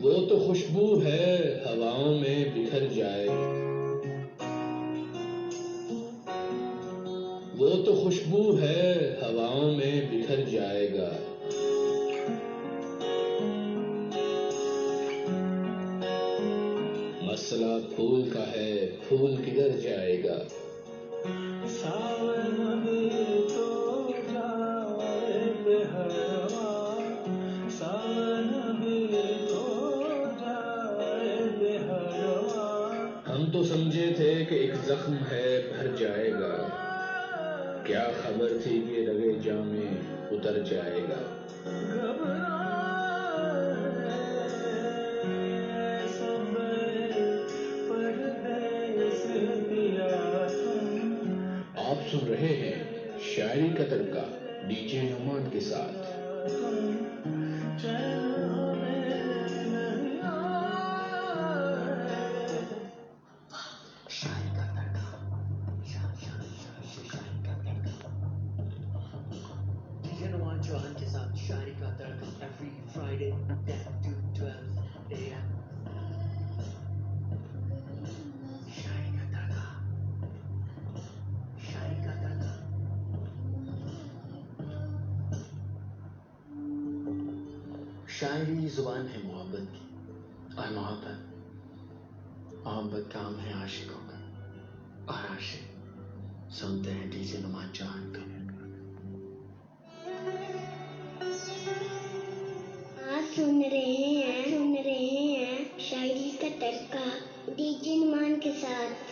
وہ تو خوشبو ہے ہواؤں میں بکھر جائے، وہ تو خوشبو ہے ہواؤں میں بکھر جائے گا، مسئلہ پھول کا ہے پھول کدھر جائے گا۔ ساون بھی تو جائے بہروا، ساون بھی تو جائے بہروا، ہم تو سمجھے تھے کہ ایک زخم ہے بھر جائے گا، کیا خبر تھی کہ رگے جاں میں اتر جائے گا۔ آپ سن رہے ہیں شاعری کا تڑکا ڈی جے نعمان کے ساتھ۔ جوہن کے ساتھ شاعری کا تڑکا ایوری فرائیڈے 10 to 12 AM۔ شاعری کا تڑکا، شاعری کا تڑکا۔ شاعری زبان ہے محبت کی، اور محبت کام ہے عاشقوں کا، اور عاشق سنتے ہیں ڈی جے نعمان جوہن کا۔ سن رہے ہیں شاعری کا تڑکا ڈی جے نعمان کے ساتھ۔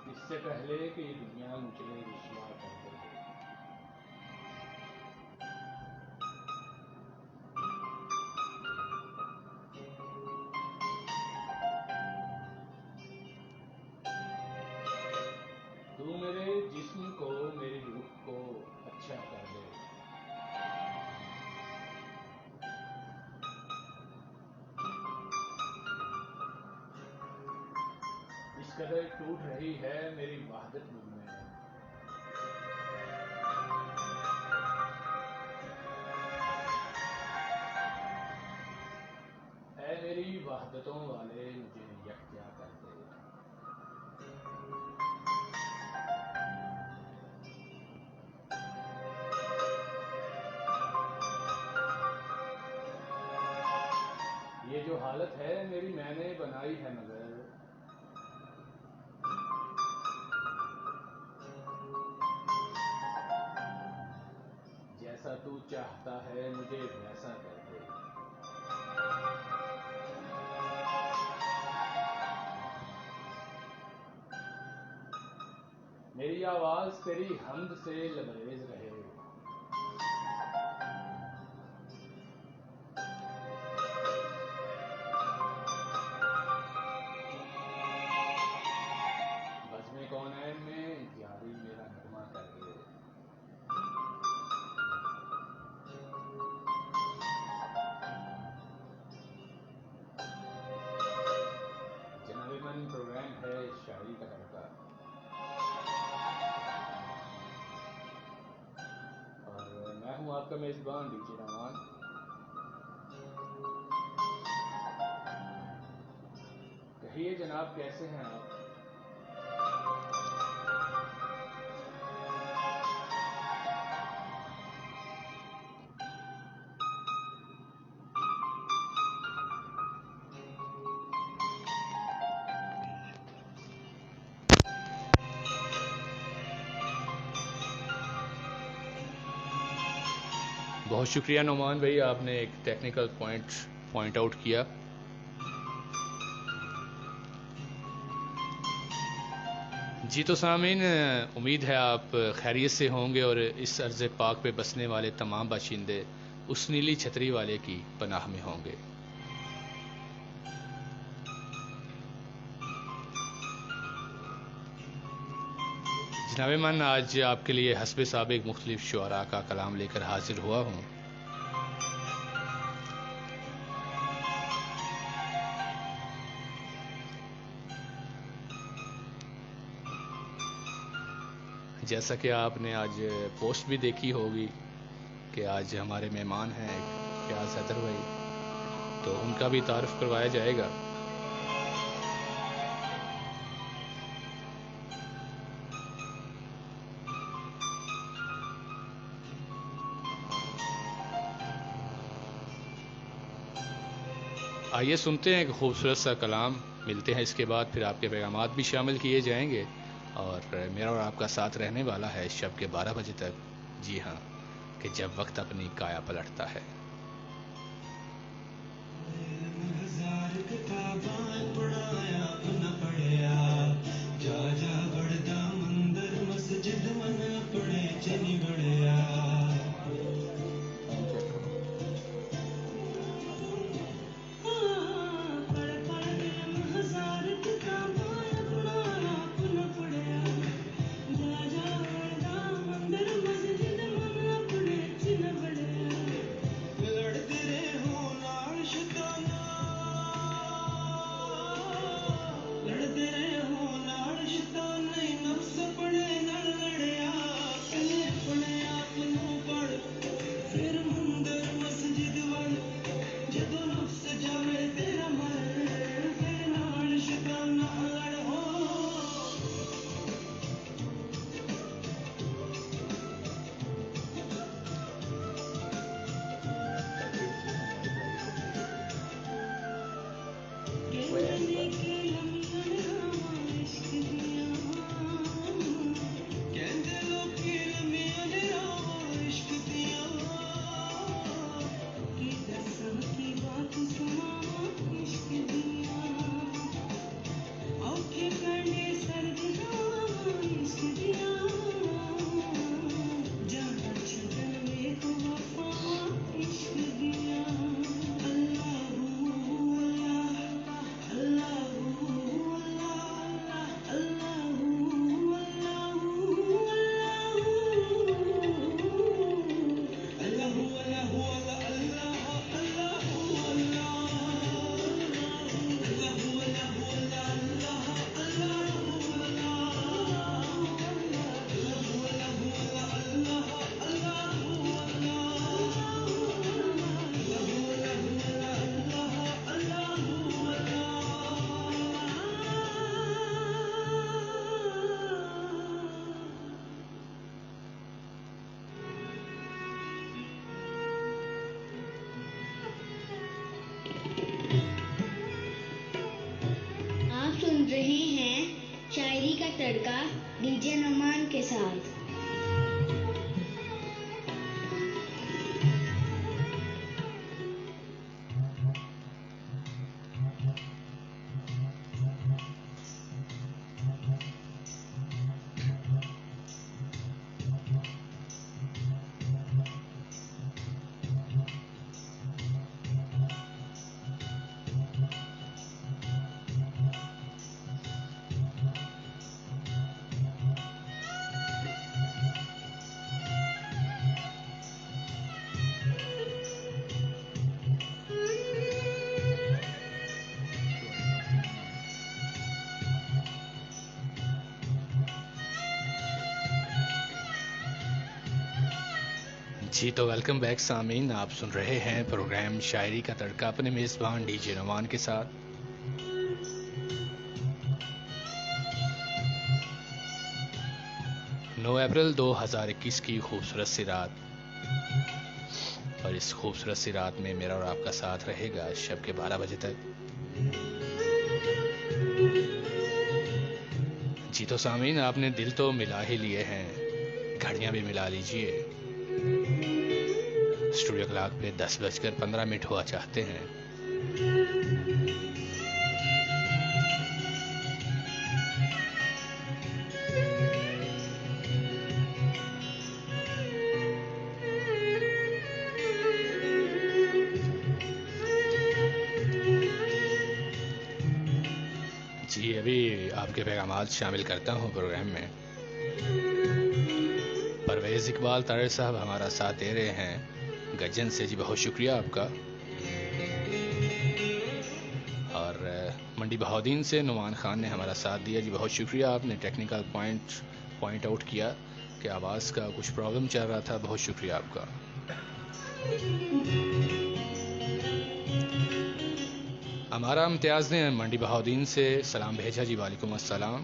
اس سے پہلے کہ یہ دنیا مجھے رسوا کر دے، تو میرے جسم کو میری روح کو اچھا کر دے، اس قدر ٹوٹ رہی ہے میری وحدت مجھ میں، اے میری وحدتوں والے مجھے یکجا کر دے۔ یہ جو حالت ہے میری میں نے بنائی ہے، مگر جیسا تو چاہتا ہے مجھے ویسا کر دے۔ میری آواز تیری حمد سے لبریز رہے، بزم کونین میں جاری میرا نغمہ کر دے۔ جناب من پروگرام ہے شاعری کا تڑکا، اور میں ہوں آپ کا میزبان ڈی جے نعمان۔ کہیے جناب کیسے ہیں آپ؟ بہت شکریہ نعمان بھائی، آپ نے ایک ٹیکنیکل پوائنٹ آؤٹ کیا۔ جی تو سامعین، امید ہے آپ خیریت سے ہوں گے اور اس ارض پاک پہ بسنے والے تمام باشندے اس نیلی چھتری والے کی پناہ میں ہوں گے۔ جناب من، آج آپ کے لیے حسب سابق مختلف شعراء کا کلام لے کر حاضر ہوا ہوں۔ جیسا کہ آپ نے آج پوسٹ بھی دیکھی ہوگی کہ آج ہمارے مہمان ہیں فیاض حیدر بھائی، تو ان کا بھی تعارف کروایا جائے گا۔ آئیے سنتے ہیں ایک خوبصورت سا کلام، ملتے ہیں اس کے بعد، پھر آپ کے پیغامات بھی شامل کیے جائیں گے، اور میرا اور آپ کا ساتھ رہنے والا ہے شب کے 12 بجے تک۔ جی ہاں، کہ جب وقت اپنی کایا پلٹتا ہے۔ رہے ہیں شاعری کا تڑکا ڈی جے نعمان کے ساتھ۔ جی تو ویلکم بیک سامعین، آپ سن رہے ہیں پروگرام شاعری کا تڑکا اپنے میزبان ڈی جے نعمان کے ساتھ۔ نو اپریل 2021 کی خوبصورت سی رات، اور اس خوبصورت سی رات میں میرا اور آپ کا ساتھ رہے گا شب کے 12 بجے تک۔ جی تو سامعین، آپ نے دل تو ملا ہی لیے ہیں، گھڑیاں بھی ملا لیجئے۔ اسٹوڈیو کلاک پہ 10:15 ہوا چاہتے ہیں۔ جی ابھی آپ کے پیغامات شامل کرتا ہوں پروگرام میں. پرویز اقبال طاہر صاحب ہمارا ساتھ دے رہے ہیں گجن سے. جی بہت شکریہ آپ کا. اور منڈی بہاؤدین سے نعمان خان نے ہمارا ساتھ دیا. جی بہت شکریہ. آپ نے ٹیکنیکل پوائنٹ آؤٹ کیا کہ آواز کا کچھ پرابلم چل رہا تھا. بہت شکریہ آپ کا. ہمارا امتیاز نے منڈی بہاؤدین سے سلام بھیجا. جی وعلیکم السلام.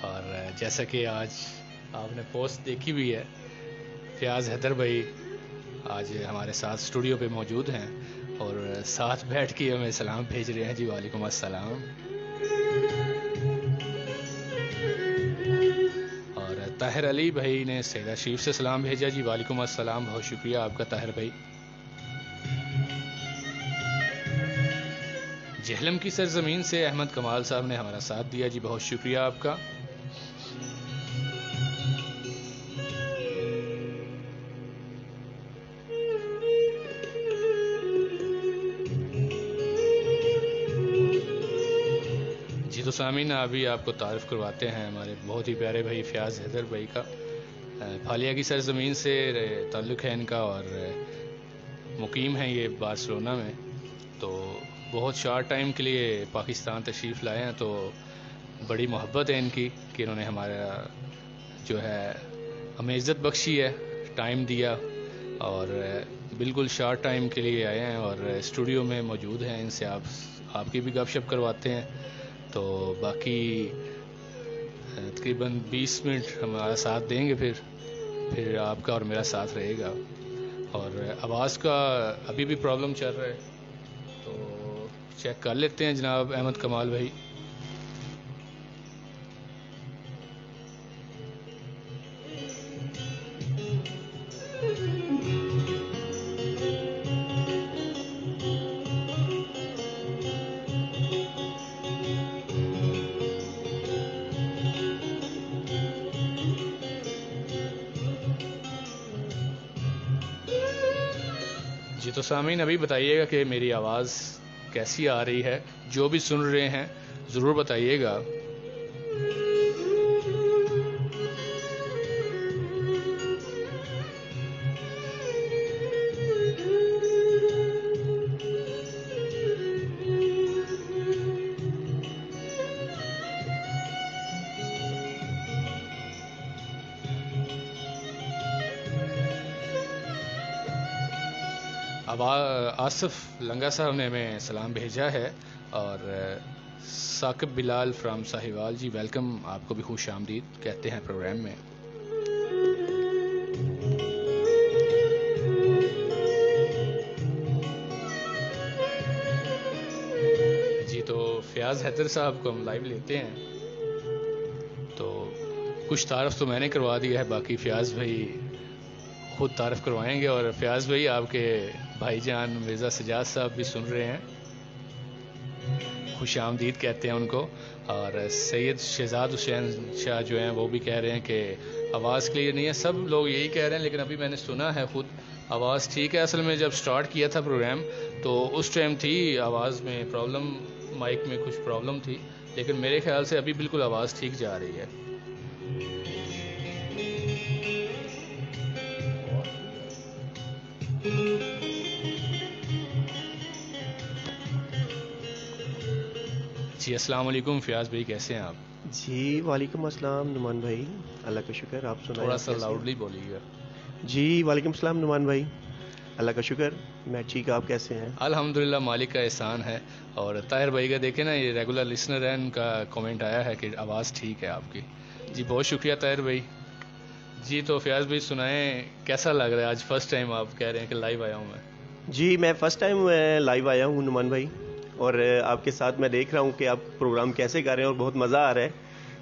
اور جیسا کہ آج آپ نے پوسٹ دیکھی بھی ہے, فیاض حیدر بھائی آج ہمارے ساتھ اسٹوڈیو پہ موجود ہیں اور ساتھ بیٹھ کے ہمیں سلام بھیج رہے ہیں. جی وعلیکم السلام. اور طاہر علی بھائی نے سیدہ شریف سے سلام بھیجا. جی وعلیکم السلام. بہت شکریہ آپ کا طاہر بھائی. جہلم کی سرزمین سے احمد کمال صاحب نے ہمارا ساتھ دیا. جی بہت شکریہ آپ کا. جی تو سامعین ابھی آپ کو تعارف کرواتے ہیں ہمارے بہت ہی پیارے بھائی فیاض حیدر بھائی کا. پھالیا کی سرزمین سے تعلق ہے ان کا اور مقیم ہیں یہ بارسلونا میں. تو بہت شارٹ ٹائم کے لیے پاکستان تشریف لائے ہیں, تو بڑی محبت ہے ان کی کہ انہوں نے ہمارا جو ہے ہمیں عزت بخشی ہے, ٹائم دیا اور بالکل شارٹ ٹائم کے لیے آئے ہیں اور اسٹوڈیو میں موجود ہیں. ان سے آپ کی بھی گپ شپ کرواتے ہیں. تو باقی تقریباً 20 منٹ ہمارا ساتھ دیں گے, پھر آپ کا اور میرا ساتھ رہے گا. اور آواز کا ابھی بھی پرابلم چل رہا ہے تو چیک کر لیتے ہیں جناب احمد کمال بھائی. جی تو سامعین ابھی بتائیے گا کہ میری آواز کیسی آ رہی ہے. جو بھی سن رہے ہیں ضرور بتائیے گا. آصف لنگا صاحب نے ہمیں سلام بھیجا ہے اور ثاقب بلال فرام ساہیوال. جی ویلکم, آپ کو بھی خوش آمدید کہتے ہیں پروگرام میں. جی تو فیاض حیدر صاحب کو ہم لائیو لیتے ہیں. تو کچھ تعارف تو میں نے کروا دیا ہے, باقی فیاض بھائی خود تعارف کروائیں گے. اور فیاض بھائی آپ کے بھائی جان مرزا سجاد صاحب بھی سن رہے ہیں, خوش آمدید کہتے ہیں ان کو. اور سید شہزاد حسین شاہ جو ہیں وہ بھی کہہ رہے ہیں کہ آواز کلیئر نہیں ہے. سب لوگ یہی کہہ رہے ہیں, لیکن ابھی میں نے سنا ہے خود آواز ٹھیک ہے. اصل میں جب سٹارٹ کیا تھا پروگرام تو اس ٹائم تھی آواز میں پرابلم, مائک میں کچھ پرابلم تھی, لیکن میرے خیال سے ابھی بالکل آواز ٹھیک جا رہی ہے. جی السلام علیکم فیاض بھائی, کیسے ہیں آپ؟ جی وعلیکم السلام نعمان بھائی, اللہ کا شکر. آپ سنائیں, تھوڑا سا لاؤڈلی بولیے گا. جی وعلیکم السلام نعمان بھائی, اللہ کا شکر, میں ٹھیک. آپ کیسے ہیں؟ الحمدللہ, مالک کا احسان ہے. اور طاہر بھائی کا دیکھیں نا, یہ ریگولر لسنر ہے, ان کا کامنٹ آیا ہے کہ آواز ٹھیک ہے آپ کی. جی بہت شکریہ طاہر بھائی. جی تو فیاض بھائی سنائیں, کیسا لگ رہا ہے آج فرسٹ ٹائم آپ کہہ رہے ہیں کہ لائیو آیا ہوں میں؟ جی میں فرسٹ ٹائم لائیو آیا ہوں نعمان بھائی, اور آپ کے ساتھ میں دیکھ رہا ہوں کہ آپ پروگرام کیسے کر رہے ہیں, اور بہت مزہ آ رہا ہے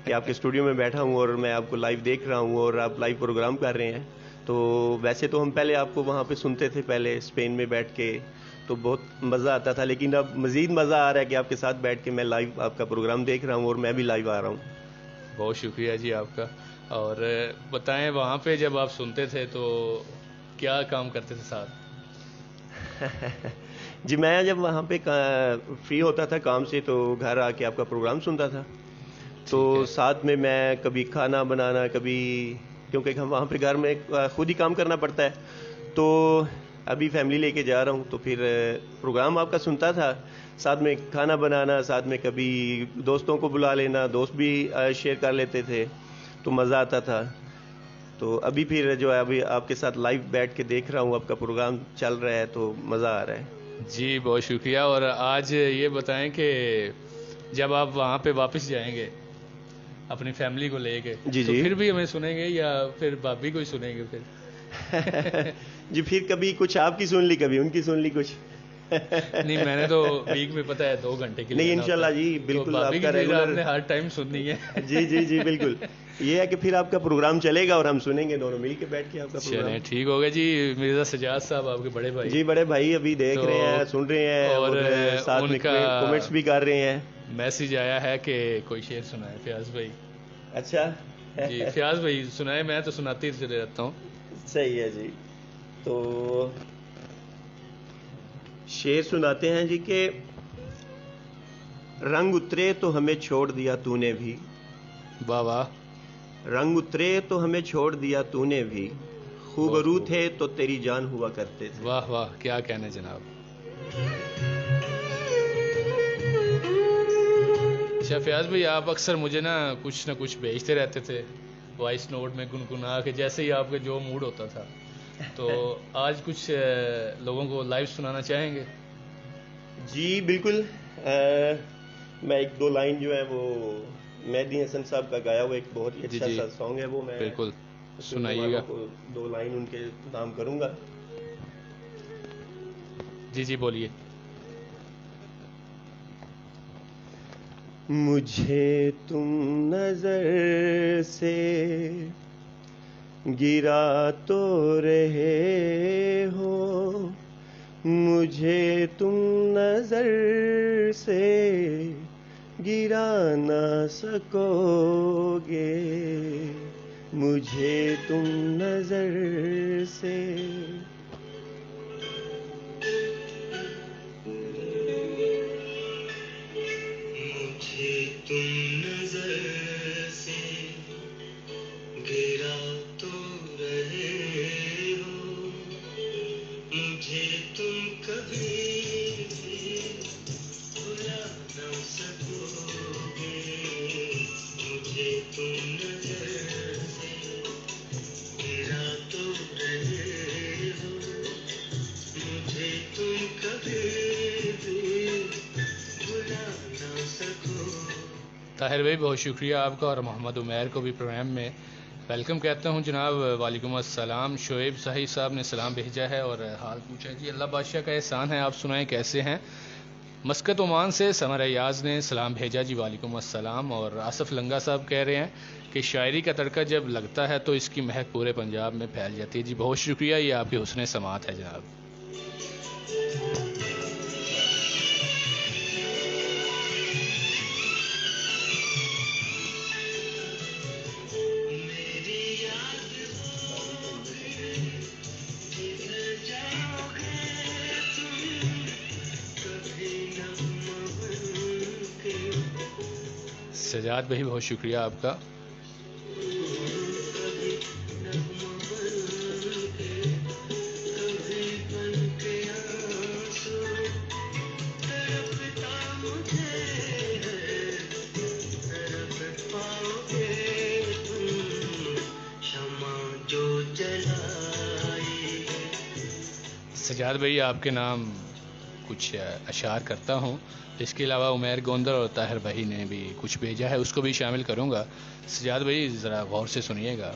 کہ آپ کے اسٹوڈیو میں بیٹھا ہوں اور میں آپ کو لائیو دیکھ رہا ہوں اور آپ لائیو پروگرام کر رہے ہیں. تو ویسے تو ہم پہلے آپ کو وہاں پہ سنتے تھے پہلے اسپین میں بیٹھ کے, تو بہت مزہ آتا تھا, لیکن اب مزید مزہ آ رہا ہے کہ آپ کے ساتھ بیٹھ کے میں لائیو آپ کا پروگرام دیکھ رہا ہوں اور میں بھی لائیو آ رہا ہوں. بہت شکریہ جی آپ کا. اور بتائیں وہاں پہ جب آپ سنتے تھے تو کیا کام کرتے تھے ساتھ؟ جی میں جب وہاں پہ فری ہوتا تھا کام سے تو گھر آ کے آپ کا پروگرام سنتا تھا. تو ساتھ میں کبھی کھانا بنانا، کبھی کیونکہ ہم وہاں پہ گھر میں خود ہی کام کرنا پڑتا ہے، تو ابھی فیملی لے کے جا رہا ہوں تو پھر پروگرام آپ کا سنتا تھا، ساتھ میں کھانا بنانا، ساتھ میں کبھی دوستوں کو بلا لینا، دوست بھی شیئر کر لیتے تھے تو مزہ آتا تھا. تو ابھی پھر جو ہے ابھی آپ کے ساتھ لائیو بیٹھ کے دیکھ رہا ہوں، آپ کا پروگرام چل رہا ہے تو مزہ آ رہا ہے. جی بہت شکریہ. اور آج یہ بتائیں کہ جب آپ وہاں پہ واپس جائیں گے اپنی فیملی کو لے کے جی تو جی پھر بھی ہمیں سنیں گے یا پھر بھابھی کو ہی سنیں گے پھر؟ جی پھر کبھی کچھ آپ کی سن لی، کبھی ان کی سن لی کچھ. نہیں میں نے تو ویک میں پتہ ہے 2 گھنٹے کے لیے. نہیں انشاءاللہ جی بالکل آپ کا ریگولر. آپ نے ہر ٹائم سننی ہے. جی جی جی بالکل. یہ ہے کہ پھر آپ کا پروگرام چلے گا اور ہم سنیں گے دونوں مل کے بیٹھ کے آپ کا پروگرام. چلیں ٹھیک ہوگا جی. مرزا سجاد صاحب آپ کے بڑے بھائی. جی بڑے بھائی ابھی دیکھ رہے ہیں، سن رہے ہیں اور ساتھ میں کمنٹس بھی کر رہے ہیں. میسج آیا ہے کہ کوئی شعر سنائے فیاض بھائی. اچھا جی فیاض بھائی سنائے، میں تو سناتی چلے رہتا ہوں. صحیح ہے جی. تو شعر سناتے ہیں جی کہ رنگ اترے تو ہمیں چھوڑ دیا تو نے بھی. واہ واہ. رنگ اترے تو ہمیں چھوڑ دیا تو نے بھی، خوبرو تھے تو تیری جان ہوا کرتے تھے. واہ واہ کیا کہنے جناب. اچھا فیاض بھائی آپ اکثر مجھے نہ کچھ بھیجتے رہتے تھے وائس نوٹ میں گنگنا کے، جیسے ہی آپ کا جو موڈ ہوتا تھا. تو آج کچھ لوگوں کو لائیو سنانا چاہیں گے؟ جی بالکل. میں 1-2 لائن جو ہے وہ مہدی حسن صاحب کا گایا ہوا ایک بہت ہی اچھا سا سانگ ہے، وہ میں بالکل سنائیے گا. 2 لائن ان کے نام کروں گا. جی جی بولیے. مجھے تم نظر سے گرا تو رہے ہو، مجھے تم نظر سے گرا نہ سکو گے، مجھے تم نظر سے. تم نظر سے گرا تو رہے ہو، مجھے تم کبھی بھی بھلا نہ سکو گے، مجھے تم نظر سے گرا تو رہے ہو، مجھے تم کبھی بھی بھلا نہ سکو. طاہر بھائی بہت شکریہ آپ کا، اور محمد عمیر کو بھی پروگرام میں ویلکم کہتا ہوں. جناب وعلیکم السلام. شعیب صحیح صاحب نے سلام بھیجا ہے اور حال پوچھا جی. اللہ بادشاہ کا احسان ہے، آپ سنائیں کیسے ہیں. مسکت عمان سے ثمر ایاز نے سلام بھیجا جی وعلیکم السلام. اور آصف لنگا صاحب کہہ رہے ہیں کہ شاعری کا تڑکا جب لگتا ہے تو اس کی مہک پورے پنجاب میں پھیل جاتی ہے. جی بہت شکریہ، یہ آپ کی حسن سماعت ہے جناب. سجاد بھائی بہت شکریہ آپ کا. سجاد بھائی آپ کے نام کچھ اشعار کرتا ہوں. اس کے علاوہ عمیر گوندر اور طاہر بھائی نے بھی کچھ بھیجا ہے، اس کو بھی شامل کروں گا. سجاد بھائی ذرا غور سے سنیے گا.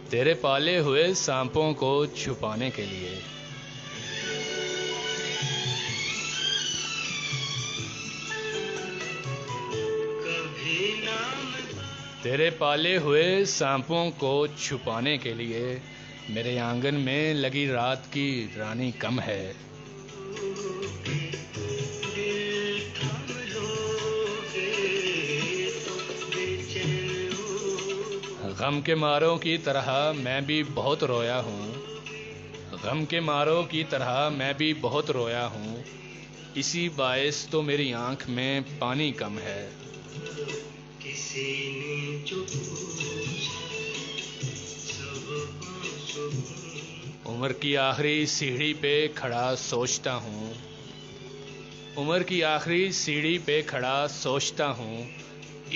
تیرے پالے ہوئے سانپوں کو چھپانے کے لیے، تیرے پالے ہوئے سانپوں کو چھپانے کے لیے، میرے آنگن میں لگی رات کی رانی کم ہے. غم کے ماروں کی طرح میں بھی بہت رویا ہوں، غم کے ماروں کی طرح میں بھی بہت رویا ہوں، اسی باعث تو میری آنکھ میں پانی کم ہے۔ عمر کی آخری سیڑھی پہ کھڑا سوچتا ہوں، عمر کی آخری سیڑھی پہ کھڑا سوچتا ہوں،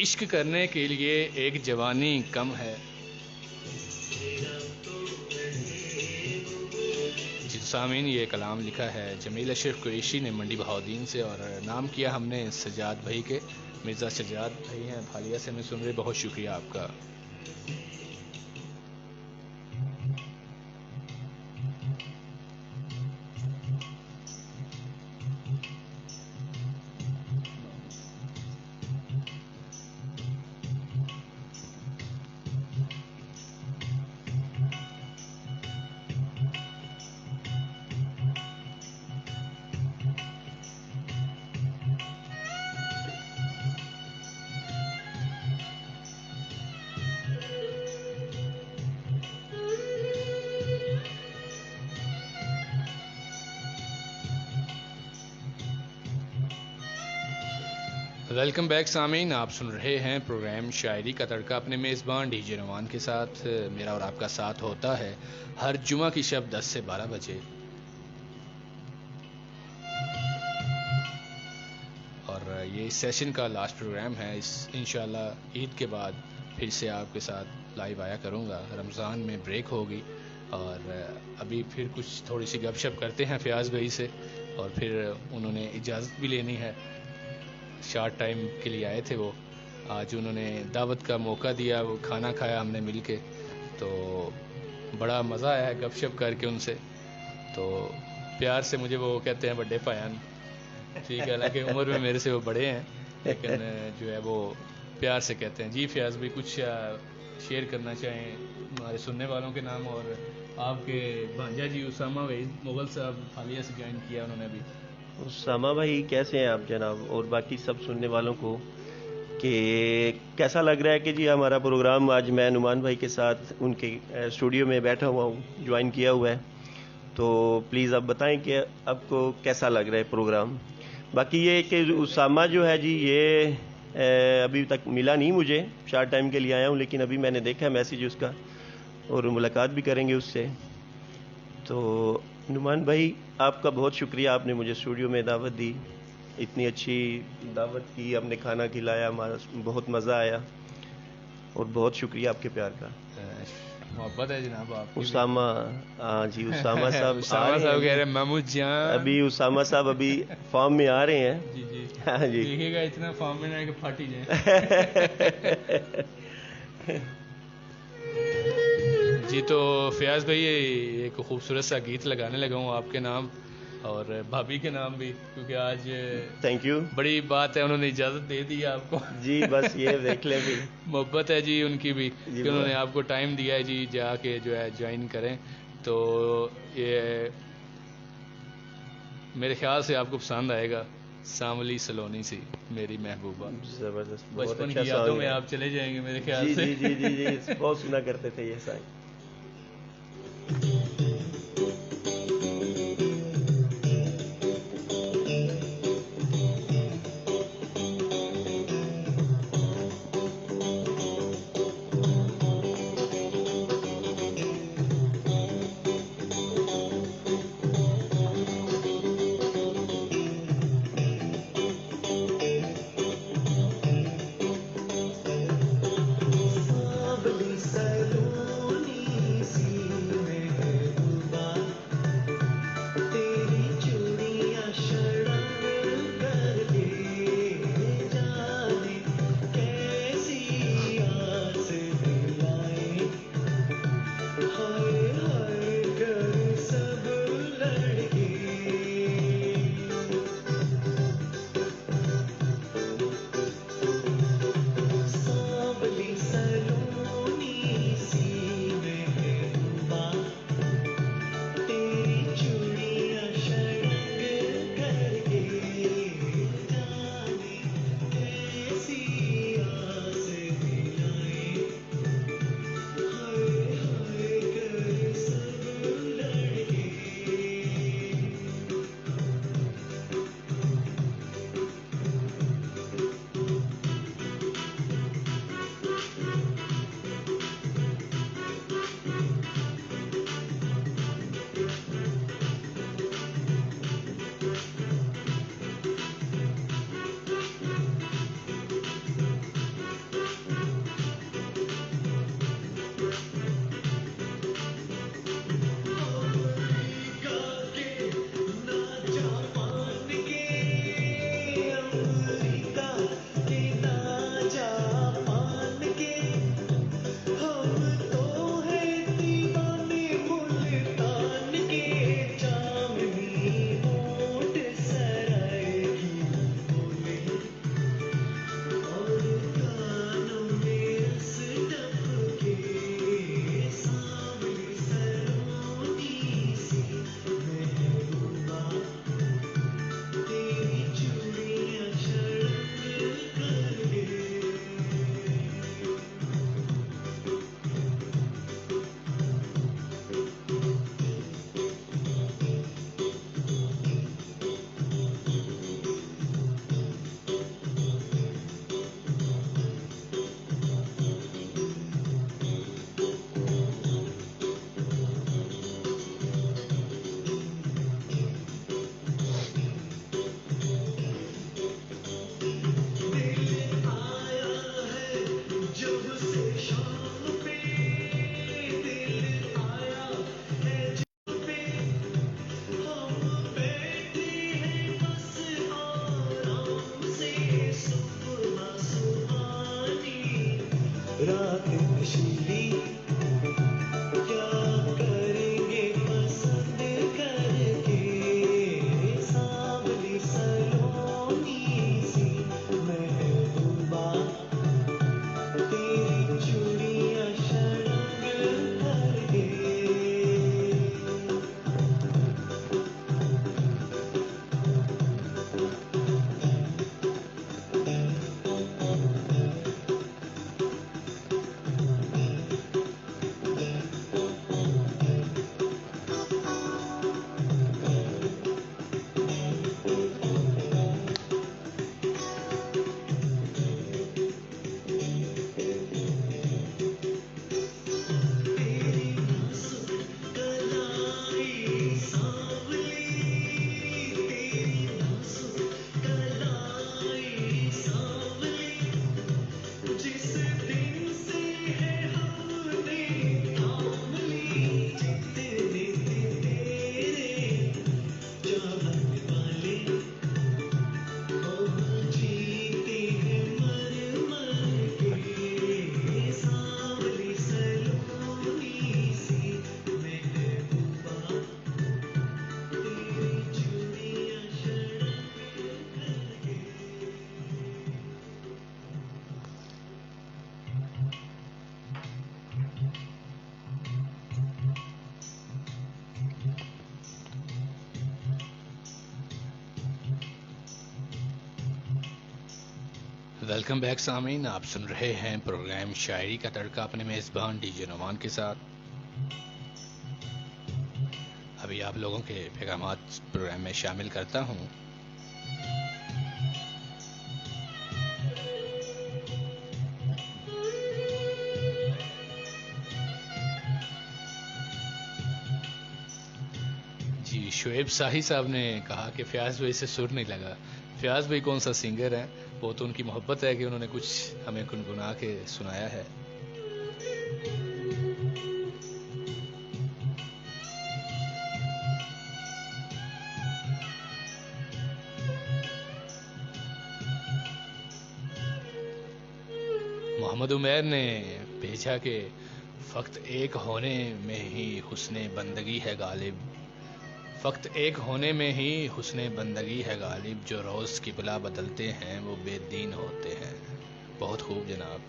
عشق کرنے کے لیے ایک جوانی کم ہے۔ سامعین، یہ کلام لکھا ہے جمیل اشرف قریشی نے منڈی بہاؤدین سے، اور نام کیا ہم نے سجاد بھائی کے، مرزا سجاد بھائی ہیں بھالیا سے میں سن رہے، بہت شکریہ آپ کا۔ ویلکم بیک سامعین، آپ سن رہے ہیں پروگرام شاعری کا تڑکا اپنے میزبان ڈی جے نعمان کے ساتھ۔ میرا اور آپ کا ساتھ ہوتا ہے ہر جمعہ کی شب 10 سے 12 بجے، اور یہ اس سیشن کا لاسٹ پروگرام ہے۔ انشاءاللہ عید کے بعد پھر سے آپ کے ساتھ لائیو آیا کروں گا۔ رمضان میں بریک ہوگی، اور ابھی پھر کچھ تھوڑی سی گپ شپ کرتے ہیں فیاض بھائی سے، اور پھر انہوں نے اجازت بھی لینی ہے، شارٹ ٹائم کے لیے آئے تھے وہ، آج انہوں نے دعوت کا موقع دیا، وہ کھانا کھایا ہم نے مل کے، تو بڑا مزہ آیا ہے گپ شپ کر کے ان سے۔ تو پیار سے مجھے وہ کہتے ہیں بڑے پایان، ٹھیک ہے، حالانکہ عمر میں میرے سے وہ بڑے ہیں، لیکن جو ہے وہ پیار سے کہتے ہیں۔ جی فیاض بھی کچھ شیئر کرنا چاہیں ہمارے سننے والوں کے نام، اور آپ کے بھانجا جی اسامہ وحید مغل صاحب حالیہ سے جوائن کیا انہوں نے ابھی۔ اسامہ بھائی کیسے ہیں آپ جناب، اور باقی سب سننے والوں کو کہ کیسا لگ رہا ہے کہ جی ہمارا پروگرام آج میں نعمان بھائی کے ساتھ ان کے اسٹوڈیو میں بیٹھا ہوا ہوں، جوائن کیا ہوا ہے، تو پلیز آپ بتائیں کہ آپ کو کیسا لگ رہا ہے پروگرام۔ باقی یہ کہ اسامہ جو ہے جی یہ ابھی تک ملا نہیں مجھے، شارٹ ٹائم کے لیے آیا ہوں، لیکن ابھی میں نے دیکھا ہے میسیج اس کا، اور ملاقات بھی کریں گے اس سے۔ تو نعمان بھائی آپ کا بہت شکریہ، آپ نے مجھے اسٹوڈیو میں دعوت دی، اتنی اچھی دعوت کی، آپ نے کھانا کھلایا، ہمارا بہت مزہ آیا، اور بہت شکریہ آپ کے پیار کا۔ محبت ہے جناب آپ کی۔ اسامہ، ہاں جی اسامہ صاحب اسامہ صاحب کہہ رہے ہیں محمود جان، ابھی اسامہ صاحب ابھی فارم میں آ رہے ہیں۔ جی جی ہاں جی، دیکھیے گا اتنا فارم میں نہ کہ پھٹ ہی جائیں۔ جی تو فیاض بھائی ایک خوبصورت سا گیت لگانے لگا ہوں آپ کے نام اور بھابھی کے نام بھی، کیونکہ آج تھینک یو، بڑی بات ہے، انہوں نے اجازت دے دی آپ کو۔ جی بس یہ دیکھ لیں بھی، محبت ہے جی ان کی بھی کہ انہوں نے آپ کو ٹائم دیا ہے جی جا کے جو ہے جوائن کریں، تو یہ میرے خیال سے آپ کو پسند آئے گا۔ ساملی سلونی سی میری محبوبہ، زبردست، بہت بچپن اچھا کی یادوں سانگ میں ہے۔ آپ چلے جائیں گے میرے خیال جی سے۔ جی جی جی جی بہت سنا کرتے تھے یہ سانگ۔ سلونی نشیلی کیا کریں گے پسند کر کے سانولی سلونی سی محبوبہ تیری چوڑیاں شرنگ کر کے ویلکم بیک سامعین، آپ سن رہے ہیں پروگرام شاعری کا تڑکا اپنے میزبان ڈی جے نعمان کے ساتھ۔ ابھی آپ لوگوں کے پیغامات پروگرام میں شامل کرتا ہوں۔ جی شعیب ساہی صاحب نے کہا کہ فیاض بھائی سے سر نہیں لگا۔ فیاض بھائی کون سا سنگر ہے، وہ تو ان کی محبت ہے کہ انہوں نے کچھ ہمیں گنگنا کے سنایا ہے۔ محمد عمیر نے بھیجا کہ فقط ایک ہونے میں ہی حسن بندگی ہے غالب، فقط ایک ہونے میں ہی حسن بندگی ہے غالب، جو روز کی بلا بدلتے ہیں وہ بے دین ہوتے ہیں۔ بہت خوب جناب۔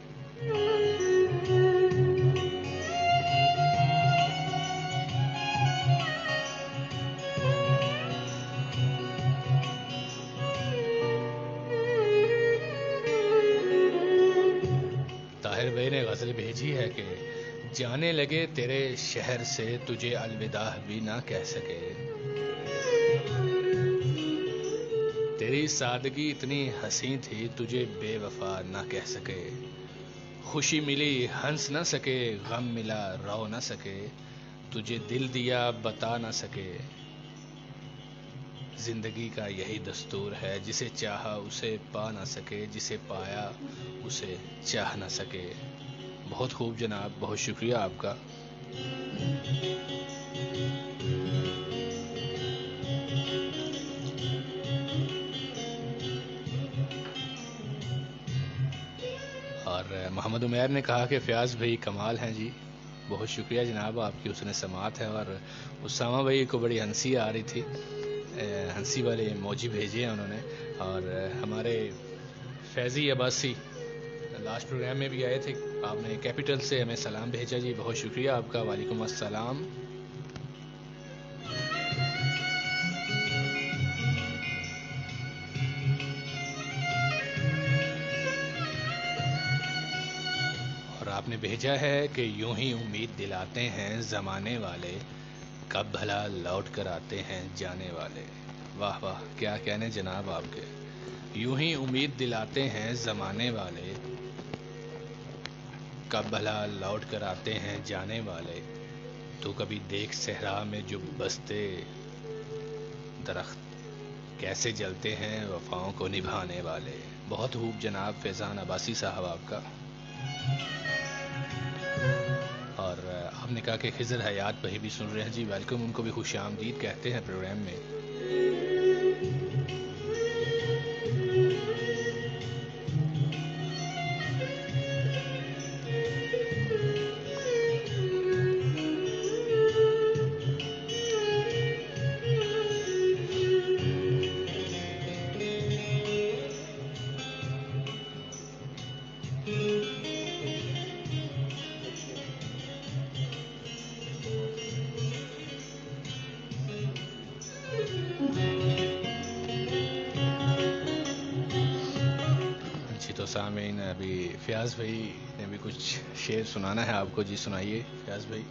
طاہر بھائی نے غزل بھیجی ہے کہ جانے لگے تیرے شہر سے تجھے الوداع بھی نہ کہہ سکے، تیری سادگی اتنی حسین تھی تجھے بے وفا نہ کہہ سکے، خوشی ملی ہنس نہ سکے، غم ملا رو نہ سکے، تجھے دل دیا بتا نہ سکے، زندگی کا یہی دستور ہے، جسے چاہا اسے پا نہ سکے، جسے پایا اسے چاہ نہ سکے۔ بہت خوب جناب، بہت شکریہ آپ کا۔ اور محمد عمیر نے کہا کہ فیاض بھائی کمال ہیں جی، بہت شکریہ جناب، آپ کی حسن سماعت ہے۔ اور اسامہ بھائی کو بڑی ہنسی آ رہی تھی، ہنسی والے موجی بھیجے ہیں انہوں نے۔ اور ہمارے فیضی عباسی لاسٹ پروگرام میں بھی آئے تھے، آپ نے کیپٹل سے ہمیں سلام بھیجا جی، بہت شکریہ آپ کا، وعلیکم السلام۔ اور آپ نے بھیجا ہے کہ یوں ہی امید دلاتے ہیں زمانے والے، کب بھلا لوٹ کر آتے ہیں جانے والے۔ واہ واہ، کیا کہنے جناب آپ کے۔ یوں ہی امید دلاتے ہیں زمانے والے، کب بھلا لوٹ کر آتے ہیں جانے والے، تو کبھی دیکھ صحرا میں جو بستے درخت کیسے جلتے ہیں وفاؤں کو نبھانے والے۔ بہت خوب جناب فیضان عباسی صاحب آپ کا۔ اور آپ نے کہا کہ خضر حیات بھائی بھی سن رہے ہیں جی، ویلکم، ان کو بھی خوش آمدید کہتے ہیں پروگرام میں۔ سامعین ابھی فیاض بھائی نے بھی کچھ شعر سنانا ہے آپ کو. جی سنائیے فیاض بھائی.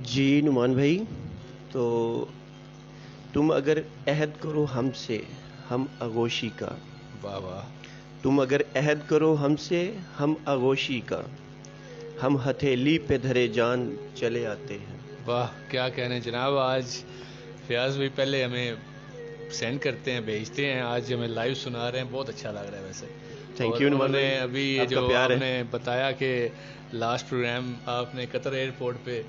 جی نعمان بھائی، تو تم اگر عہد کرو ہم سے ہم آغوشی کا، واہ واہ. تم اگر عہد کرو ہم سے ہم آغوشی کا، ہم ہتھیلی پہ دھرے جان چلے آتے ہیں. واہ کیا کہنے جناب. آج فیاض بھائی پہلے ہمیں سینڈ کرتے ہیں، بھیجتے ہیں، آج ہمیں لائیو سنا رہے ہیں. بہت اچھا لگ رہا ہے ویسے. تھینک اور یو انہوں نعمان نے بھائی، ابھی یہ آپ کا جو پیار آپ ہے. نے بتایا کہ لاسٹ پروگرام آپ نے قطر ایئرپورٹ پہ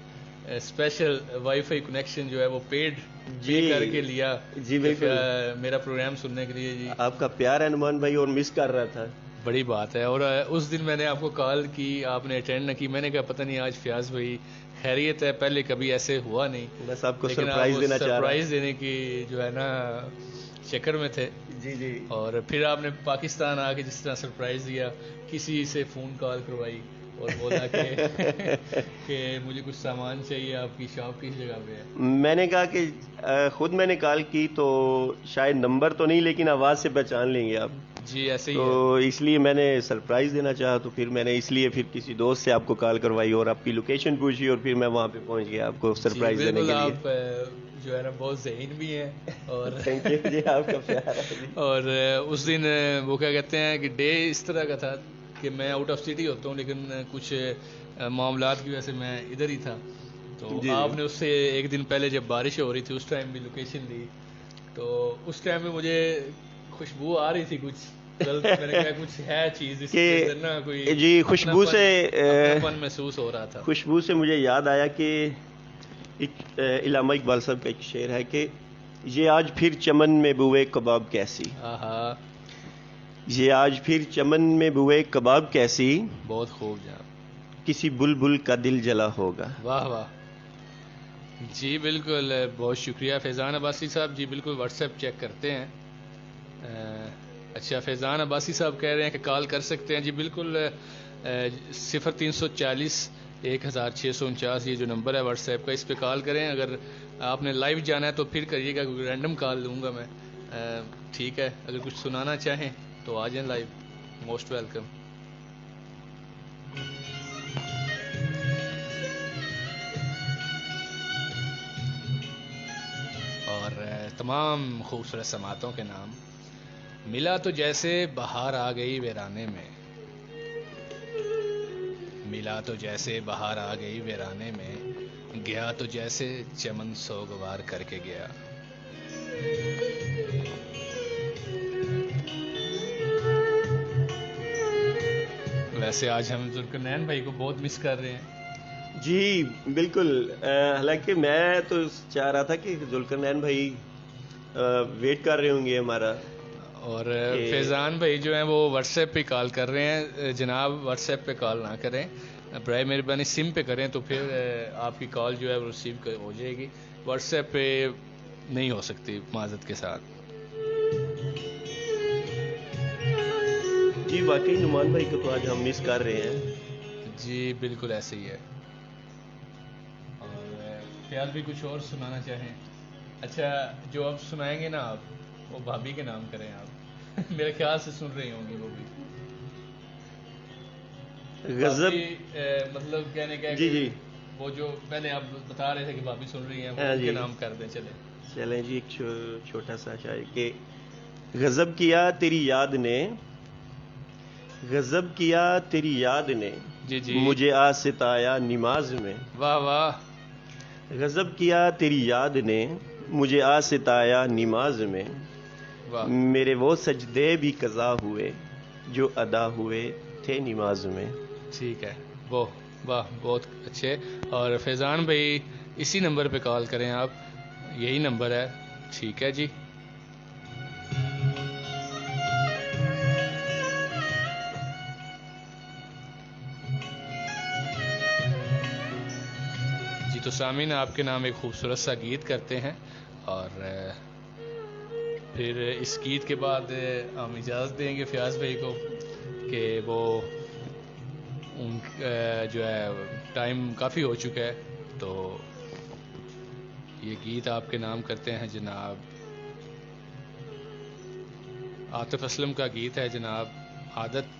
اسپیشل وائی فائی کنیکشن جو ہے وہ پیڈ جی کر کے لیا جی بالکل، میرا پروگرام سننے کے لیے. جی آپ کا پیار ہے نعمان بھائی، اور مس کر رہا تھا. بڑی بات ہے. اور اس دن میں نے آپ کو کال کی، آپ نے اٹینڈ نہ کی. میں نے کہا پتہ نہیں آج فیاض بھائی خیریت ہے، پہلے کبھی ایسے ہوا نہیں. بس آپ کو لیکن آپ سرپرائز وہ دینا چاہ رہا. سرپرائز دینے کی جو ہے نا چکر میں تھے. جی جی اور پھر آپ نے پاکستان آ کے جس طرح سرپرائز دیا، کسی سے فون کال کروائی اور بولا کہ مجھے کچھ سامان چاہیے، آپ کی شاپ کس جگہ پہ ہے. میں نے کہا کہ خود میں نے کال کی تو شاید نمبر تو نہیں، لیکن آواز سے پہچان لیں گے آپ. جی ایسے ہی تو ہے. اس لیے میں نے سرپرائز دینا چاہا، تو پھر میں نے اس لیے پھر کسی دوست سے آپ کو کال کروائی اور آپ کی لوکیشن پوچھی، اور پھر میں وہاں پہ پہنچ گیا آپ کو سرپرائز جی دینے بالکل. کے لیے. آپ جو ہے نا بہت ذہین بھی ہیں. اور تھینک یو جی، آپ کا پیار ہے جی. اور اس دن وہ کیا کہتے ہیں کہ ڈے اس طرح کا تھا کہ میں آؤٹ آف سٹی ہوتا ہوں، لیکن کچھ معاملات کی وجہ سے میں ادھر ہی تھا. تو جی آپ نے اس سے ایک دن پہلے جب بارش ہو رہی تھی اس ٹائم بھی لوکیشن دی. تو اس ٹائم میں مجھے خوشبو آ رہی تھی کچھ غلط. میں نے کہا کچھ ہے چیز اس کے اندر نا، کوئی جی خوشبو سے اپناپن محسوس ہو رہا تھا. خوشبو سے مجھے یاد آیا کہ ایک علامہ اقبال صاحب کا ایک شعر ہے کہ یہ آج پھر چمن میں بوئے کباب کیسی، آہا یہ آج پھر چمن میں بوئے کباب کیسی، بہت خوب جناب. کسی بلبل کا دل جلا ہوگا. واہ واہ. جی بالکل بہت شکریہ فیضان عباسی صاحب. جی بالکل واٹس ایپ چیک کرتے ہیں. اچھا فیضان عباسی صاحب کہہ رہے ہیں کہ کال کر سکتے ہیں. جی بالکل 0340 1649 یہ جو نمبر ہے واٹس ایپ کا، اس پہ کال کریں. اگر آپ نے لائیو جانا ہے تو پھر کریے گا، کیونکہ رینڈم کال دوں گا میں. ٹھیک ہے، اگر کچھ سنانا چاہیں تو آ جائیں لائیو. Most welcome. اور تمام خوبصورت سماعتوں کے نام. ملا تو جیسے بہار آ گئی ویرانے میں، ملا تو جیسے بہار آ گئی ویرانے میں، گیا تو جیسے چمن سوگوار کر کے گیا. ویسے آج ہم ذوالقرنین بھائی کو بہت مس کر رہے ہیں. جی بالکل. حالانکہ میں تو چاہ رہا تھا کہ ذوالقرنین بھائی ویٹ کر رہے ہوں گے ہمارا. اور فیضان بھائی جو ہیں وہ واٹس ایپ پہ کال کر رہے ہیں. جناب واٹس ایپ پہ کال نہ کریں، برائے مہربانی سم پہ کریں، تو پھر آپ کی کال جو ہے وہ ریسیو ہو جائے گی. واٹس ایپ پہ نہیں ہو سکتی معذرت کے ساتھ. جی واقعی نعمان بھائی کو تو آج ہم مس کر رہے ہیں. جی بالکل ایسے ہی ہے. اور فیاض بھی کچھ اور سنانا چاہیں؟ اچھا جو اب سنائیں گے نا آپ، وہ بھابھی کے نام کریں آپ. میرے خیال سے سن رہی ہوں گی وہ بھی. غضب مطلب کہنے کا جی جی وہ جو پہلے آپ بتا رہے تھے کہ بھابھی سن رہی ہیں، وہ ہاں ان کے جی نام کر دیں. چلیں جی. ایک چھوٹا سا شاعر کہ غضب کیا تیری یاد نے، غضب کیا تیری یاد نے، جی جی مجھے آ ستایا نماز میں. واہ واہ. غضب کیا تیری یاد نے، مجھے آ ستایا نماز میں، واہ میرے وہ سجدے بھی قضا ہوئے جو ادا ہوئے تھے نماز میں. ٹھیک ہے. واہ بہت اچھے. اور فیضان بھائی اسی نمبر پہ کال کریں آپ، یہی نمبر ہے. ٹھیک ہے جی. جی تو سامعین آپ کے نام ایک خوبصورت سا گیت کرتے ہیں، اور پھر اس گیت کے بعد ہم اجازت دیں گے فیاض بھائی کو کہ وہ ان جو ہے ٹائم کافی ہو چکا ہے، تو یہ گیت آپ کے نام کرتے ہیں جناب. عاطف اسلم کا گیت ہے جناب، عادت.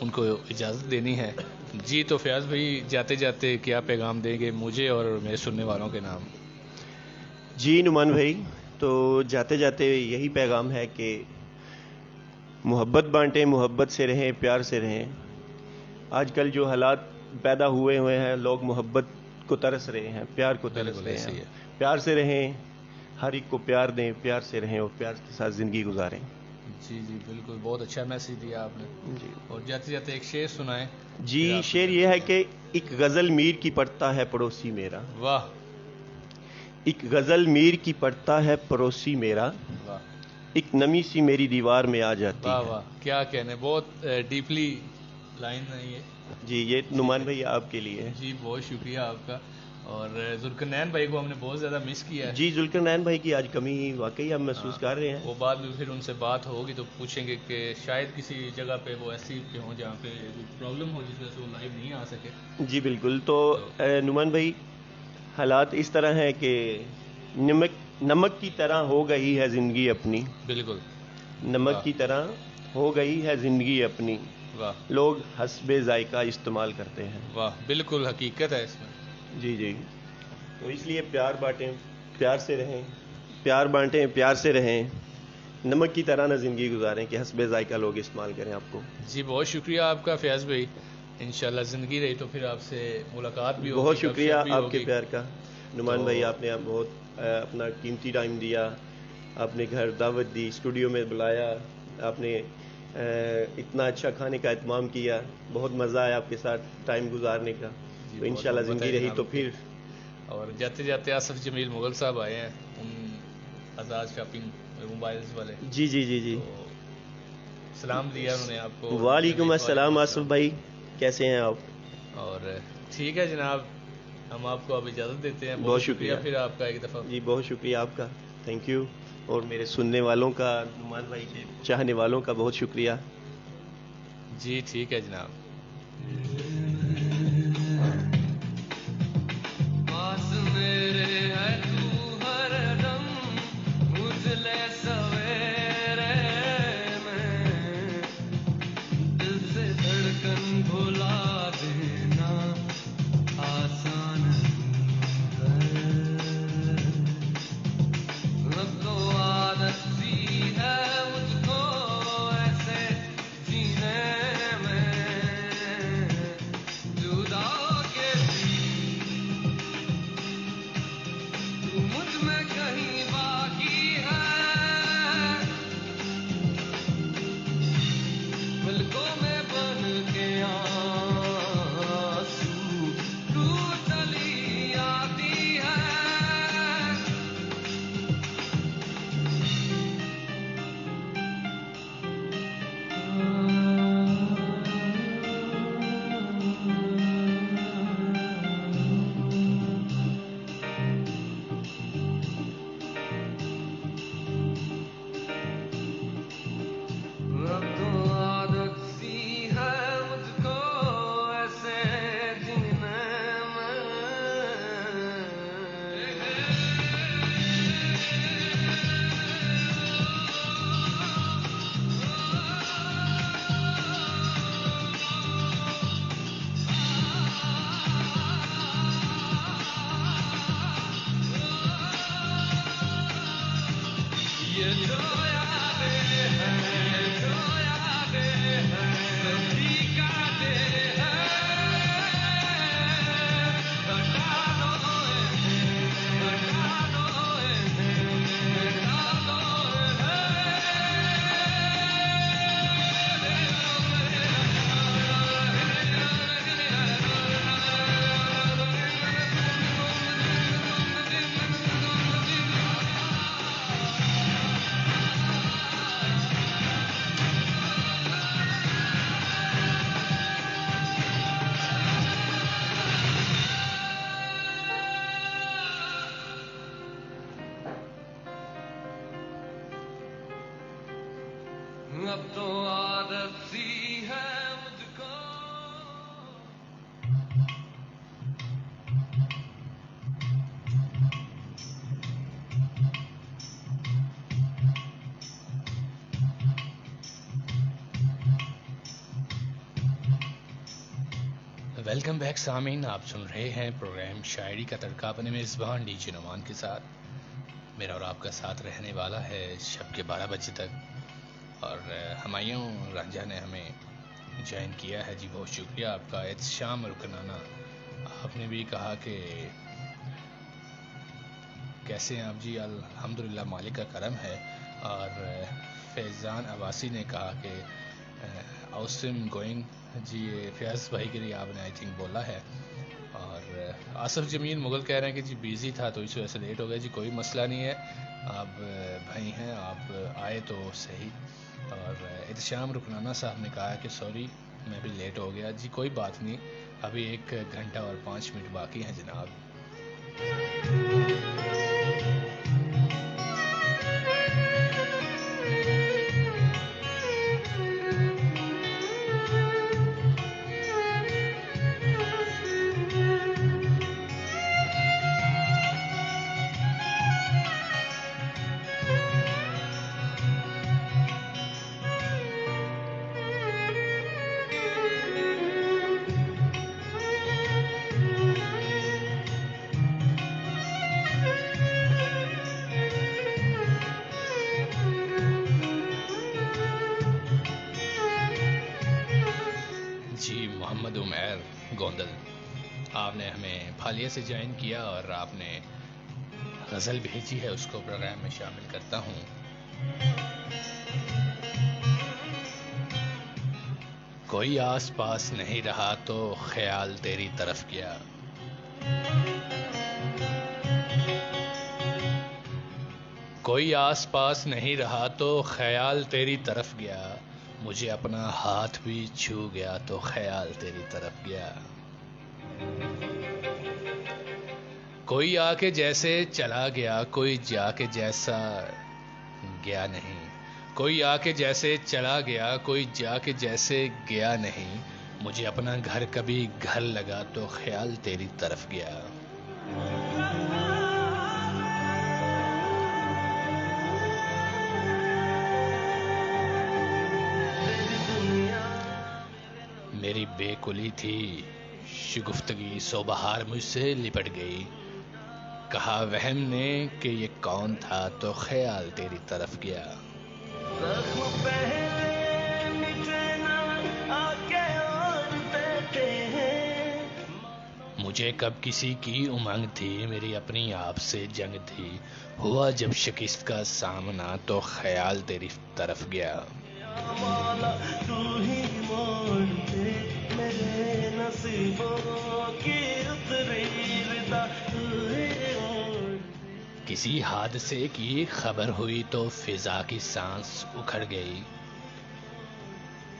ان کو اجازت دینی ہے. جی تو فیاض بھائی جاتے جاتے کیا پیغام دیں گے مجھے اور میرے سننے والوں کے نام؟ جی نعمان بھائی، تو جاتے جاتے یہی پیغام ہے کہ محبت بانٹیں، محبت سے رہیں، پیار سے رہیں. آج کل جو حالات پیدا ہوئے ہیں، لوگ محبت کو ترس رہے ہیں، پیار کو ترس بالکل رہے ایسے ہی ہیں. ہے. پیار سے رہیں، ہر ایک کو پیار دیں، پیار سے رہیں اور پیار کے ساتھ زندگی گزاریں. جی جی بالکل، بہت اچھا میسج دیا آپ نے. جی اور جاتے جاتے ایک شعر سنائیں. جی، پھر آپ شعر یہ ہے کہ ایک غزل میر کی پڑھتا ہے پڑوسی میرا. واہ ایک غزل میر کی پڑھتا ہے پڑوسی میرا، واہ ایک نمی سی میری دیوار میں آ جاتی واہ ہے. واہ، کیا کہنے، بہت ڈیپلی لائن ہے یہ. جی یہ نعمان بھائی آپ کے لیے ہے. جی بہت شکریہ آپ کا. اور ذوالقرنین بھائی کو ہم نے بہت زیادہ مس کیا ہے. جی ذوالقرنین بھائی کی آج کمی واقعی ہم محسوس کر رہے ہیں. وہ بعد میں پھر ان سے بات ہوگی تو پوچھیں گے کہ شاید کسی جگہ پہ وہ ایسی پہ ہوں جہاں پہ پرابلم ہو جس وجہ سے وہ لائیو نہیں آ سکے. جی بالکل. تو نعمان بھائی حالات اس طرح ہیں کہ نمک کی طرح ہو گئی ہے زندگی اپنی. بالکل. نمک کی طرح ہو گئی ہے زندگی اپنی، واہ لوگ حسب ذائقہ استعمال کرتے ہیں. واہ، بالکل حقیقت ہے اس میں. جی جی. تو اس لیے پیار بانٹیں، پیار سے رہیں، پیار بانٹیں، پیار سے رہیں. نمک کی طرح نہ زندگی گزاریں کہ حسب ذائقہ لوگ استعمال کریں آپ کو. جی بہت شکریہ آپ کا فیاض بھائی. انشاءاللہ زندگی رہی تو پھر آپ سے ملاقات بھی ہوگی. بہت شکریہ گپ شپ بھی آپ کے ہوگی. پیار کا. نعمان بھائی آپ نے بہت اپنا قیمتی ٹائم دیا، آپ نے گھر دعوت دی، اسٹوڈیو میں بلایا، آپ نے اتنا اچھا کھانے کا اہتمام کیا. بہت مزہ آیا آپ کے ساتھ ٹائم گزارنے کا. جی تو بہت انشاءاللہ محبت ہے زندگی رہی جناب تو کی. پھر. اور جاتے جاتے آصف جمیل مغل صاحب آئے ہیں، آزاد شاپنگ موبائلز والے. جی جی جی جی. تو سلام دیا انہوں نے آپ کو. وعلیکم السلام آصف بھائی، کیسے ہیں آپ؟ اور ٹھیک ہے جناب، ہم آپ کو اب اجازت دیتے ہیں. بہت شکریہ پھر آپ کا ایک دفعہ. جی بہت شکریہ آپ کا. Thank you. اور میرے سننے والوں کا، نعمان بھائی کے چاہنے والوں کا بہت شکریہ. جی ٹھیک ہے جناب. پاس میرے ہے تو ہر دم، اجلے سویرے میں دل سے دھڑکن بھلا دینا آسان ہے. اب تو عادت سی ہے مجھ کو ایسے جینے میں، جدا کے بھی تو مجھ میں کہیں باقی ہے. پلکوں میں بن کے آنسو تو چلی آتی ہے. اب تو عادت سی ہے مجھ کو ایسے جینے یہ جو یادیں ہیں، جو یادیں ہیں، سبھی کاٹے ہیں. ہٹا دو ہٹا دو ہٹا دو اب تو عادت سی ہے مجھ کو. ویلکم بیک سامعین، آپ سن رہے ہیں پروگرام شاعری کا تڑکا اپنے میزبان ڈی جے نعمان کے ساتھ. میرا اور آپ کا ساتھ رہنے والا ہے شب کے 12 بجے تک. اور ہمایوں رانجھا نے ہمیں جوائن کیا ہے. جی بہت شکریہ آپ کا. احتشام رکنانہ، آپ نے بھی کہا کہ کیسے ہیں آپ؟ جی الحمدللہ مالک کا کرم ہے. اور فیضان عباسی نے کہا کہ اوسم گوئنگ. جی فیاض بھائی کے لیے آپ نے آئی تھنک بولا ہے. اور آصف جمیل مغل کہہ رہے ہیں کہ جی بیزی تھا تو اس وجہ سے لیٹ ہو گیا. جی کوئی مسئلہ نہیں ہے، آپ بھائی ہیں، آپ آئے تو صحیح. اور احتشام رکنانہ صاحب نے کہا کہ سوری میں بھی لیٹ ہو گیا. جی کوئی بات نہیں، ابھی 1 گھنٹہ اور 5 منٹ باقی ہیں جناب. محمد عمیر گوندل، آپ نے ہمیں پھالیہ سے جوائن کیا اور آپ نے غزل بھیجی ہے، اس کو پروگرام میں شامل کرتا ہوں. کوئی آس پاس نہیں رہا تو خیال تیری طرف گیا. کوئی آس پاس نہیں رہا تو خیال تیری طرف گیا. مجھے اپنا ہاتھ بھی چھو گیا تو خیال تیری طرف گیا. کوئی آ کے جیسے چلا گیا، کوئی جا کے جیسا گیا نہیں. کوئی آ کے جیسے چلا گیا، کوئی جا کے جیسے گیا نہیں. مجھے اپنا گھر کبھی گھر لگا تو خیال تیری طرف گیا. میری بے کلی تھی شگفتگی، سو بہار مجھ سے لپٹ گئی. کہا وہم نے کہ یہ کون تھا تو خیال تیری طرف گیا. مجھے کب کسی کی امنگ تھی، میری اپنی آپ سے جنگ تھی. ہوا جب شکست کا سامنا تو خیال تیری طرف گیا. کسی حادثے کی خبر ہوئی تو فضا کی سانس اکھڑ گئی.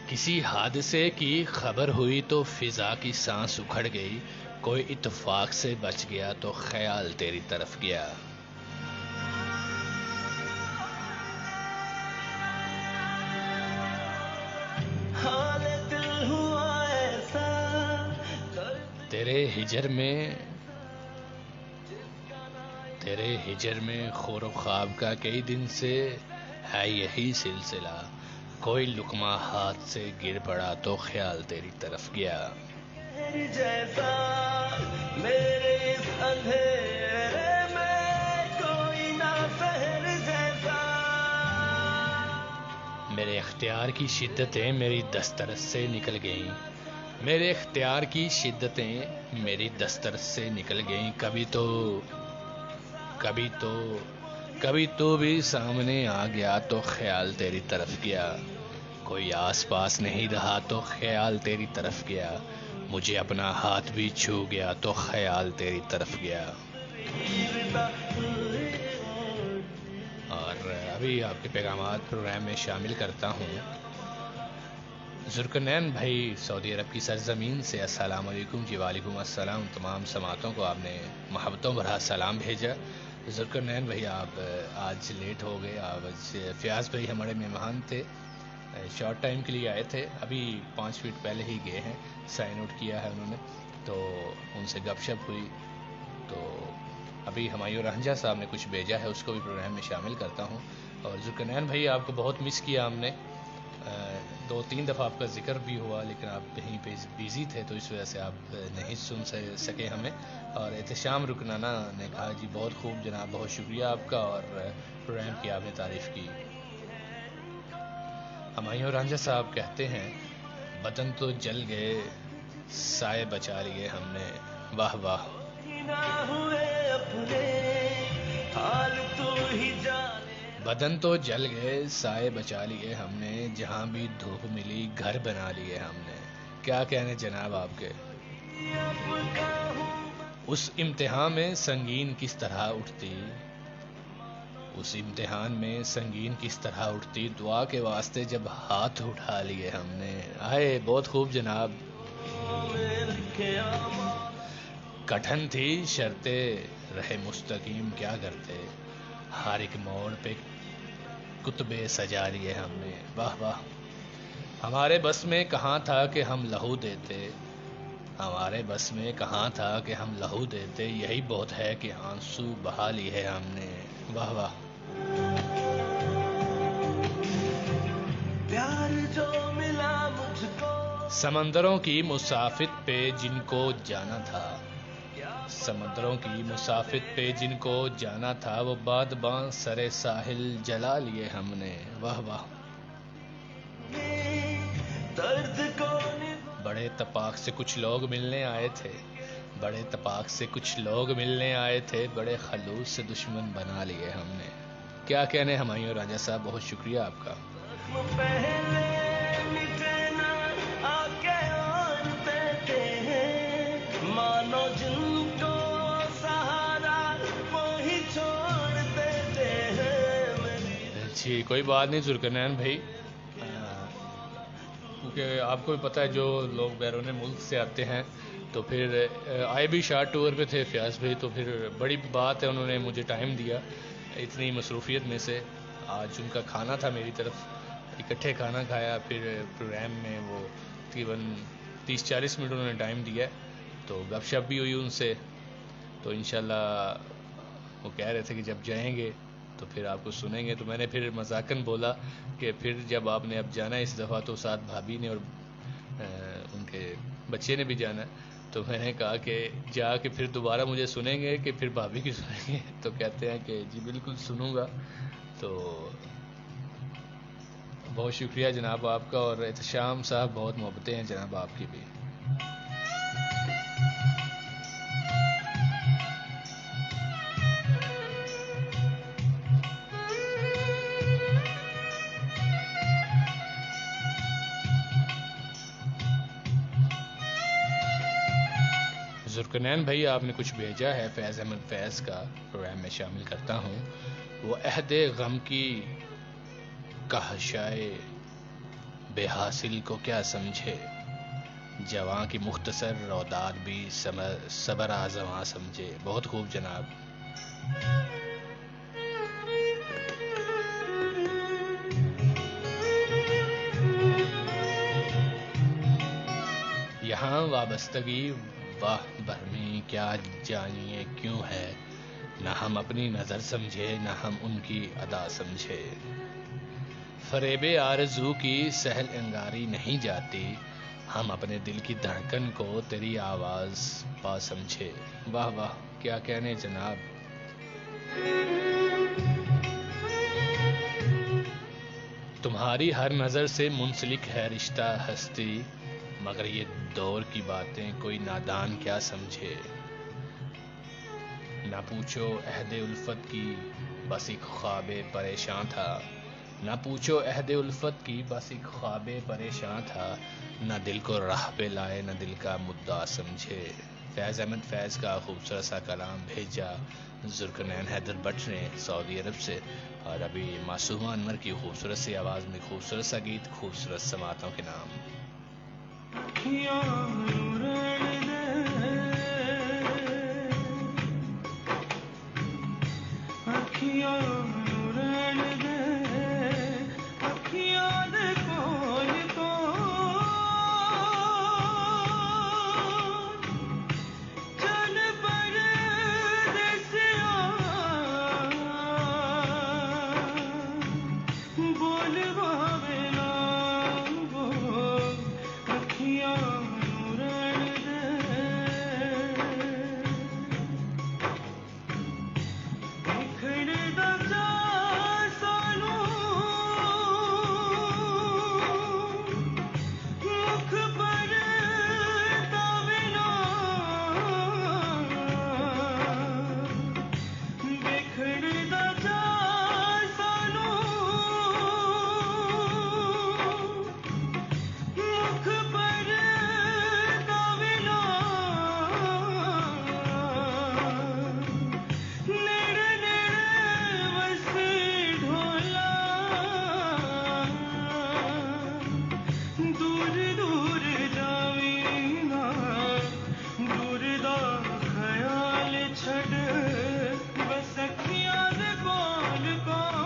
کسی حادثے کی خبر ہوئی تو فضا کی سانس اکھڑ گئی. کوئی اتفاق سے بچ گیا تو خیال تیری طرف گیا. تیرے ہجر میں خور و خواب کا کئی دن سے ہے یہی سلسلہ. کوئی لقمہ ہاتھ سے گر پڑا تو خیال تیری طرف گیا. جیسا میرے اس اندھیرے میں کوئی نہ سحر جیسا. میرے اختیار کی شدتیں میری دسترس سے نکل گئیں. میرے اختیار کی شدتیں میری دسترس سے نکل گئیں. کبھی تو بھی سامنے آ گیا تو خیال تیری طرف گیا. کوئی آس پاس نہیں رہا تو خیال تیری طرف گیا. مجھے اپنا ہاتھ بھی چھو گیا تو خیال تیری طرف گیا. اور ابھی آپ کے پیغامات پروگرام میں شامل کرتا ہوں. ذوالقرنین بھائی سعودی عرب کی سرزمین سے السلام علیکم. جی وعلیکم السلام. تمام سماعتوں کو آپ نے محبتوں بھرا سلام بھیجا. ذوالقرنین بھائی آپ آج لیٹ ہو گئے. آج فیاض بھائی ہمارے مہمان تھے، شارٹ ٹائم کے لیے آئے تھے، ابھی 5 منٹ پہلے ہی گئے ہیں. سائن آؤٹ کیا ہے انہوں نے، تو ان سے گپ شپ ہوئی. تو ابھی ہمایوں رانجھا صاحب نے کچھ بھیجا ہے، اس کو بھی پروگرام میں شامل کرتا ہوں. اور ذوالقرنین بھائی آپ کو بہت مس کیا ہم نے. 2-3 دفعہ آپ کا ذکر بھی ہوا، لیکن آپ کہیں پہ بیزی تھے تو اس وجہ سے آپ نہیں سن سکے ہمیں. اور احتشام رکنانہ نے کہا جی بہت خوب جناب، بہت شکریہ آپ کا، اور پروگرام کی آپ نے تعریف کی. ہمایوں رانجھا صاحب کہتے ہیں بدن تو جل گئے سائے بچا لیے ہم نے. واہ واہ. بدن تو جل گئے سائے بچا لیے ہم نے، جہاں بھی دھوپ ملی گھر بنا لیے ہم نے. کیا کہنے جناب آپ کے. اس امتحان میں سنگین کس طرح اٹھتی، اس امتحان میں سنگین کس طرح اٹھتی، دعا کے واسطے جب ہاتھ اٹھا لیے ہم نے. آئے بہت خوب جناب. کٹھن تھی شرطے رہے مستقیم کیا کرتے، ہر ایک موڑ پہ کتبے سجا لیے ہم نے. واہ واہ. ہمارے بس میں کہاں تھا کہ ہم لہو دیتے، ہمارے بس میں کہاں تھا کہ ہم لہو دیتے، یہی بہت ہے کہ آنسو بہا لیے ہم نے. واہ واہ. پیار جو ملا مجھ کو سمندروں کی مسافت پہ جن کو جانا تھا، سمندروں کی مسافت پہ جن کو جانا تھا، وہ باد باں سرے ساحل جلا لیے ہم نے. واہ واہ. درد کو بڑے اتفاق سے کچھ لوگ ملنے آئے تھے، بڑے اتفاق سے کچھ لوگ ملنے آئے تھے، بڑے خلوص سے دشمن بنا لیے ہم نے. کیا کہنے ہمایوں رانجھا صاحب، بہت شکریہ آپ کا. پہلے مٹنا آ کے اور دیتے ہیں، مانو جن کو سہارا وہی چھوڑ دیتے ہیں. جی کوئی بات نہیں ذوالقرنین بھائی، کیونکہ آپ کو بھی پتہ ہے جو لوگ بیرون ملک سے آتے ہیں تو پھر آئے بھی شارٹ ٹور پہ تھے فیاض بھائی، تو پھر بڑی بات ہے انہوں نے مجھے ٹائم دیا اتنی مصروفیت میں سے. آج ان کا کھانا تھا میری طرف، اکٹھے کھانا کھایا، پھر پروگرام میں وہ تقریباً 30-40 منٹ انہوں نے ٹائم دیا، تو گپ شپ بھی ہوئی ان سے. تو انشاءاللہ وہ کہہ رہے تھے کہ جب جائیں گے تو پھر آپ کو سنیں گے. تو میں نے پھر مذاقاً بولا کہ پھر جب آپ نے اب جانا ہے اس دفعہ تو ساتھ بھابھی نے اور ان کے بچے نے بھی جانا ہے، تو میں نے کہا کہ جا کے پھر دوبارہ مجھے سنیں گے کہ پھر بھابھی کی سنیں گے. تو کہتے ہیں کہ جی بالکل سنوں گا. تو بہت شکریہ جناب آپ کا، اور احتشام صاحب بہت محبتیں ہیں جناب آپ کی بھی. ذوالقرنین بھائی آپ نے کچھ بھیجا ہے فیض احمد فیض کا، پروگرام میں شامل کرتا ہوں. وہ عہد غم کی کہشائے بے حاصل کو کیا سمجھے، جواں کی مختصر روداد بھی صبر آزماں سمجھے. بہت خوب جناب. یہاں وابستگی واہ برمی کیا جانیے کیوں ہے، نہ ہم اپنی نظر سمجھے نہ ہم ان کی ادا سمجھے. فریب آرزو کی سہل انگاری نہیں جاتی، ہم اپنے دل کی دھڑکن کو تیری آواز پا سمجھے. واہ واہ. کیا کہنے جناب. تمہاری ہر نظر سے منسلک ہے رشتہ ہستی، مگر یہ دور کی باتیں کوئی نادان کیا سمجھے. نہ پوچھو عہد الفت کی بس ایک خواب پریشان تھا، نہ پوچھو عہد الفت کی بس ایک خواب پریشان تھا، نہ دل کو راہ پہ لائے نہ دل کا مدعا سمجھے. فیض احمد فیض کا خوبصورت سا کلام بھیجا ذوالقرنین حیدر بٹ نے سعودی عرب سے، اور ابھی معصومہ انور کی خوبصورت سی آواز میں خوبصورت سا گیت خوبصورت سماعتوں کے نام. چھڑ بس اکھیاں دے کول کون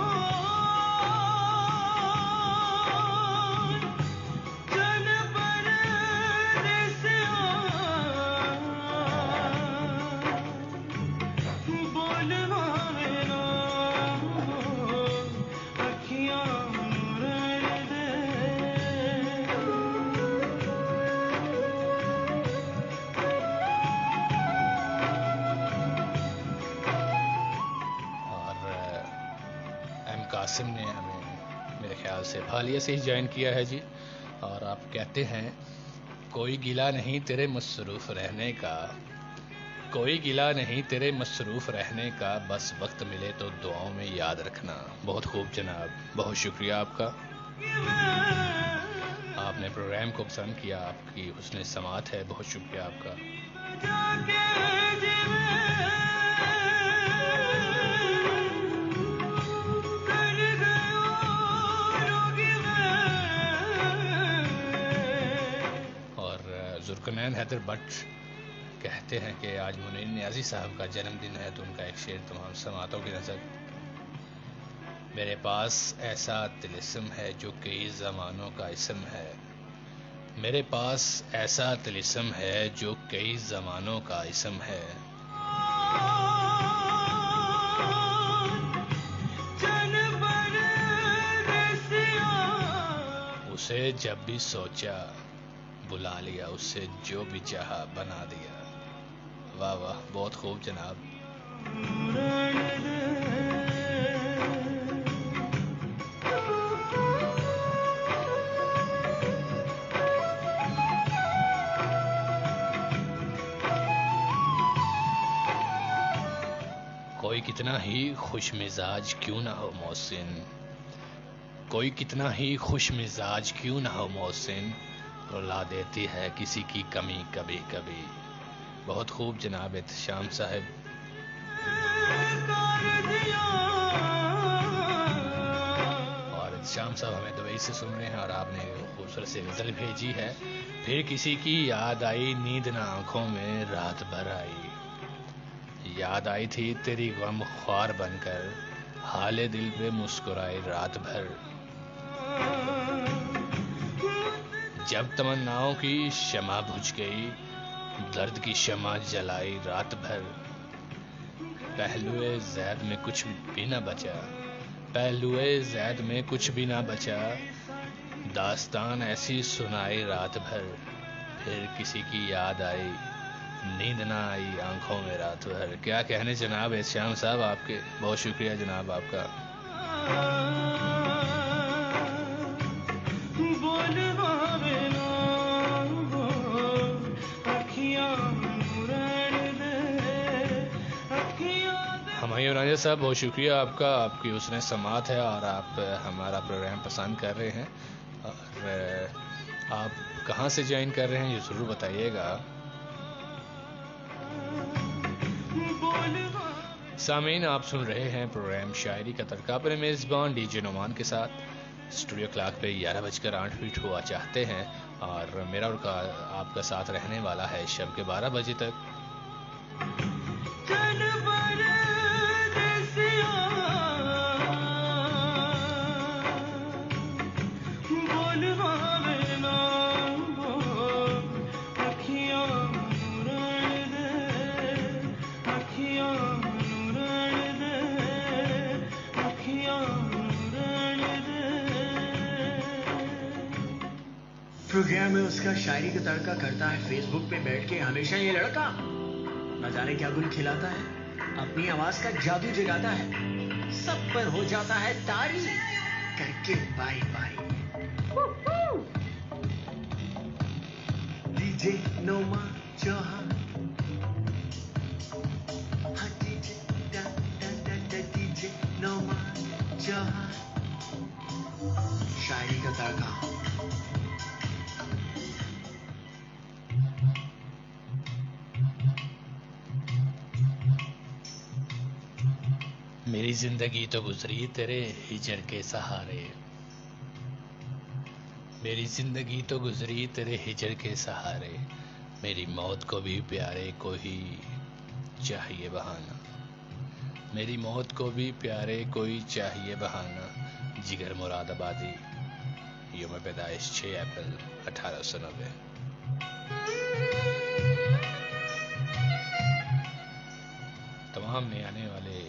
چل پردیسیاں بول ماوے نا اکھیاں رڑ دے اور ایم قاسم نے ہمیں میرے خیال سے بھالیہ سے ہی جوائن کیا ہے جی. اور آپ کہتے ہیں کوئی گلہ نہیں تیرے مصروف رہنے کا، کوئی گلہ نہیں تیرے مصروف رہنے کا، بس وقت ملے تو دعاؤں میں یاد رکھنا. بہت خوب جناب، بہت شکریہ آپ کا. آپ نے پروگرام کو پسند کیا، آپ کی حسن سماعت ہے، بہت شکریہ آپ کا. اور ذوالقرنین حیدر بٹ کہتے ہیں کہ آج منیر نیازی صاحب کا جنم دن ہے، تو ان کا ایک شعر تمام سماعتوں کی نظر. میرے پاس ایسا طلسم ہے جو کئی زمانوں کا اسم ہے، میرے پاس ایسا طلسم ہے جو کئی زمانوں کا اسم ہے. اسے جب بھی سوچا بلا لیا، اسے جو بھی چاہا بنا دیا. واہ واہ، بہت خوب جناب. کوئی کتنا ہی خوش مزاج کیوں نہ ہو محسن، کوئی کتنا ہی خوش مزاج کیوں نہ ہو محسن، رلا دیتی ہے کسی کی کمی کبھی کبھی. بہت خوب جناب احتشام صاحب. اور احتشام صاحب ہمیں دبئی سے سن رہے ہیں، اور آپ نے خوبصورت سے غزل بھیجی ہے. پھر کسی کی یاد آئی نیند نہ آنکھوں میں رات بھر آئی، یاد آئی تھی تیری غم خوار بن کر، حال دل پہ مسکرائی رات بھر. جب تمناؤں کی شمع بجھ گئی، درد کی شمع جلائی رات بھر. پہلوئے زید میں کچھ بھی نہ بچا، پہلوئے زید میں کچھ بھی نہ بچا، داستان ایسی سنائی رات بھر. پھر کسی کی یاد آئی نیند نہ آئی آنکھوں میں رات بھر. کیا کہنے جناب احتشام صاحب آپ کے، بہت شکریہ جناب آپ کا. ہمایوں راجہ صاحب بہت شکریہ آپ کا، آپ کی حسن سماعت ہے اور آپ ہمارا پروگرام پسند کر رہے ہیں. اور آپ کہاں سے جوائن کر رہے ہیں یہ ضرور بتائیے گا. سامعین، آپ سن رہے ہیں پروگرام شاعری کا تڑکا اپنے میزبان ڈی جے نعمان کے ساتھ. اسٹوڈیو کلاک پہ 11:08 ہوا چاہتے ہیں، اور میرا اور آپ کا ساتھ رہنے والا ہے شب کے 12 بجے تک. پروگرام میں اس کا شاعری کا تڑکا کرتا ہے فیس بک پہ بیٹھ کے ہمیشہ یہ لڑکا، نہ جانے کیا گل کھلاتا ہے، اپنی آواز کا جادو جگاتا ہے، سب پر ہو جاتا ہے طاری کر کے بائی بائی. ڈی جے نعمان چوہان، ڈی جے نعمان چوہان، شاعری کا تڑکا. میری زندگی تو گزری تیرے ہجر کے سہارے، میری زندگی تو گزری تیرے ہجر کے سہارے، میری موت کو بھی پیارے کوئی چاہیے بہانہ، میری موت کو بھی پیارے کوئی چاہیے بہانہ، جگر مراد آبادی، یوم پیدائش 6 اپریل 1890۔ تمام نئے آنے والے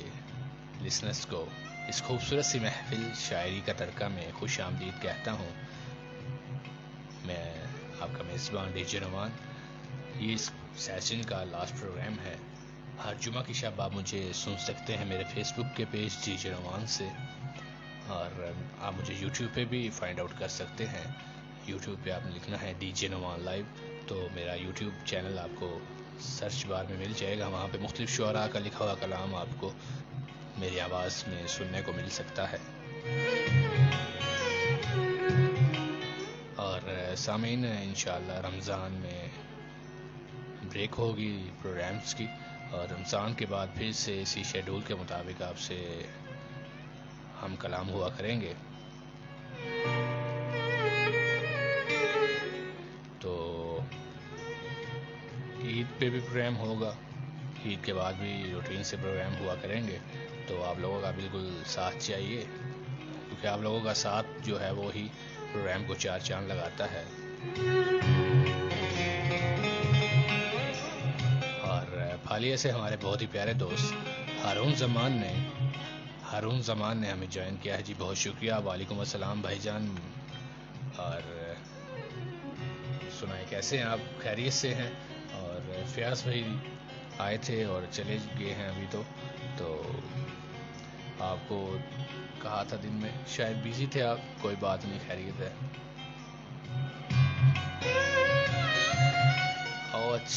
لسنرز کو اس خوبصورت سی محفل شاعری کا تڑکا میں خوش آمدید کہتا ہوں۔ میں آپ کا میزبان ڈی جے نعمان۔ یہ اس سیشن کا لاسٹ پروگرام ہے۔ ہر جمعہ کی شب آپ مجھے سن سکتے ہیں میرے فیس بک کے پیج ڈی جے نعمان سے، اور آپ مجھے یوٹیوب پہ بھی فائنڈ آؤٹ کر سکتے ہیں۔ یوٹیوب پہ آپ نے لکھنا ہے ڈی جے نعمان لائیو، تو میرا یوٹیوب چینل آپ کو سرچ بار میں مل جائے گا۔ وہاں پہ مختلف شعراء کا لکھا ہوا کلام آپ کو میری آواز میں سننے کو مل سکتا ہے۔ اور سامعین، انشاءاللہ رمضان میں بریک ہوگی پروگرامز کی، اور رمضان کے بعد پھر سے اسی شیڈول کے مطابق آپ سے ہم کلام ہوا کریں گے۔ تو عید پہ بھی پروگرام ہوگا، عید کے بعد بھی روٹین سے پروگرام ہوا کریں گے، تو آپ لوگوں کا بالکل ساتھ چاہیے، کیونکہ آپ لوگوں کا ساتھ جو ہے وہی پروگرام کو چار چاند لگاتا ہے۔ اور پھالیہ سے ہمارے بہت ہی پیارے دوست ہارون زمان نے ہمیں جوائن کیا ہے۔ جی بہت شکریہ، وعلیکم السلام بھائی جان۔ اور سنائیں کیسے ہیں آپ؟ خیریت سے ہیں؟ اور فیاض بھائی آئے تھے اور چلے گئے ہیں ابھی، تو آپ کو کہا تھا دن میں، شاید بیزی تھے آپ، کوئی بات نہیں، خیریت ہے۔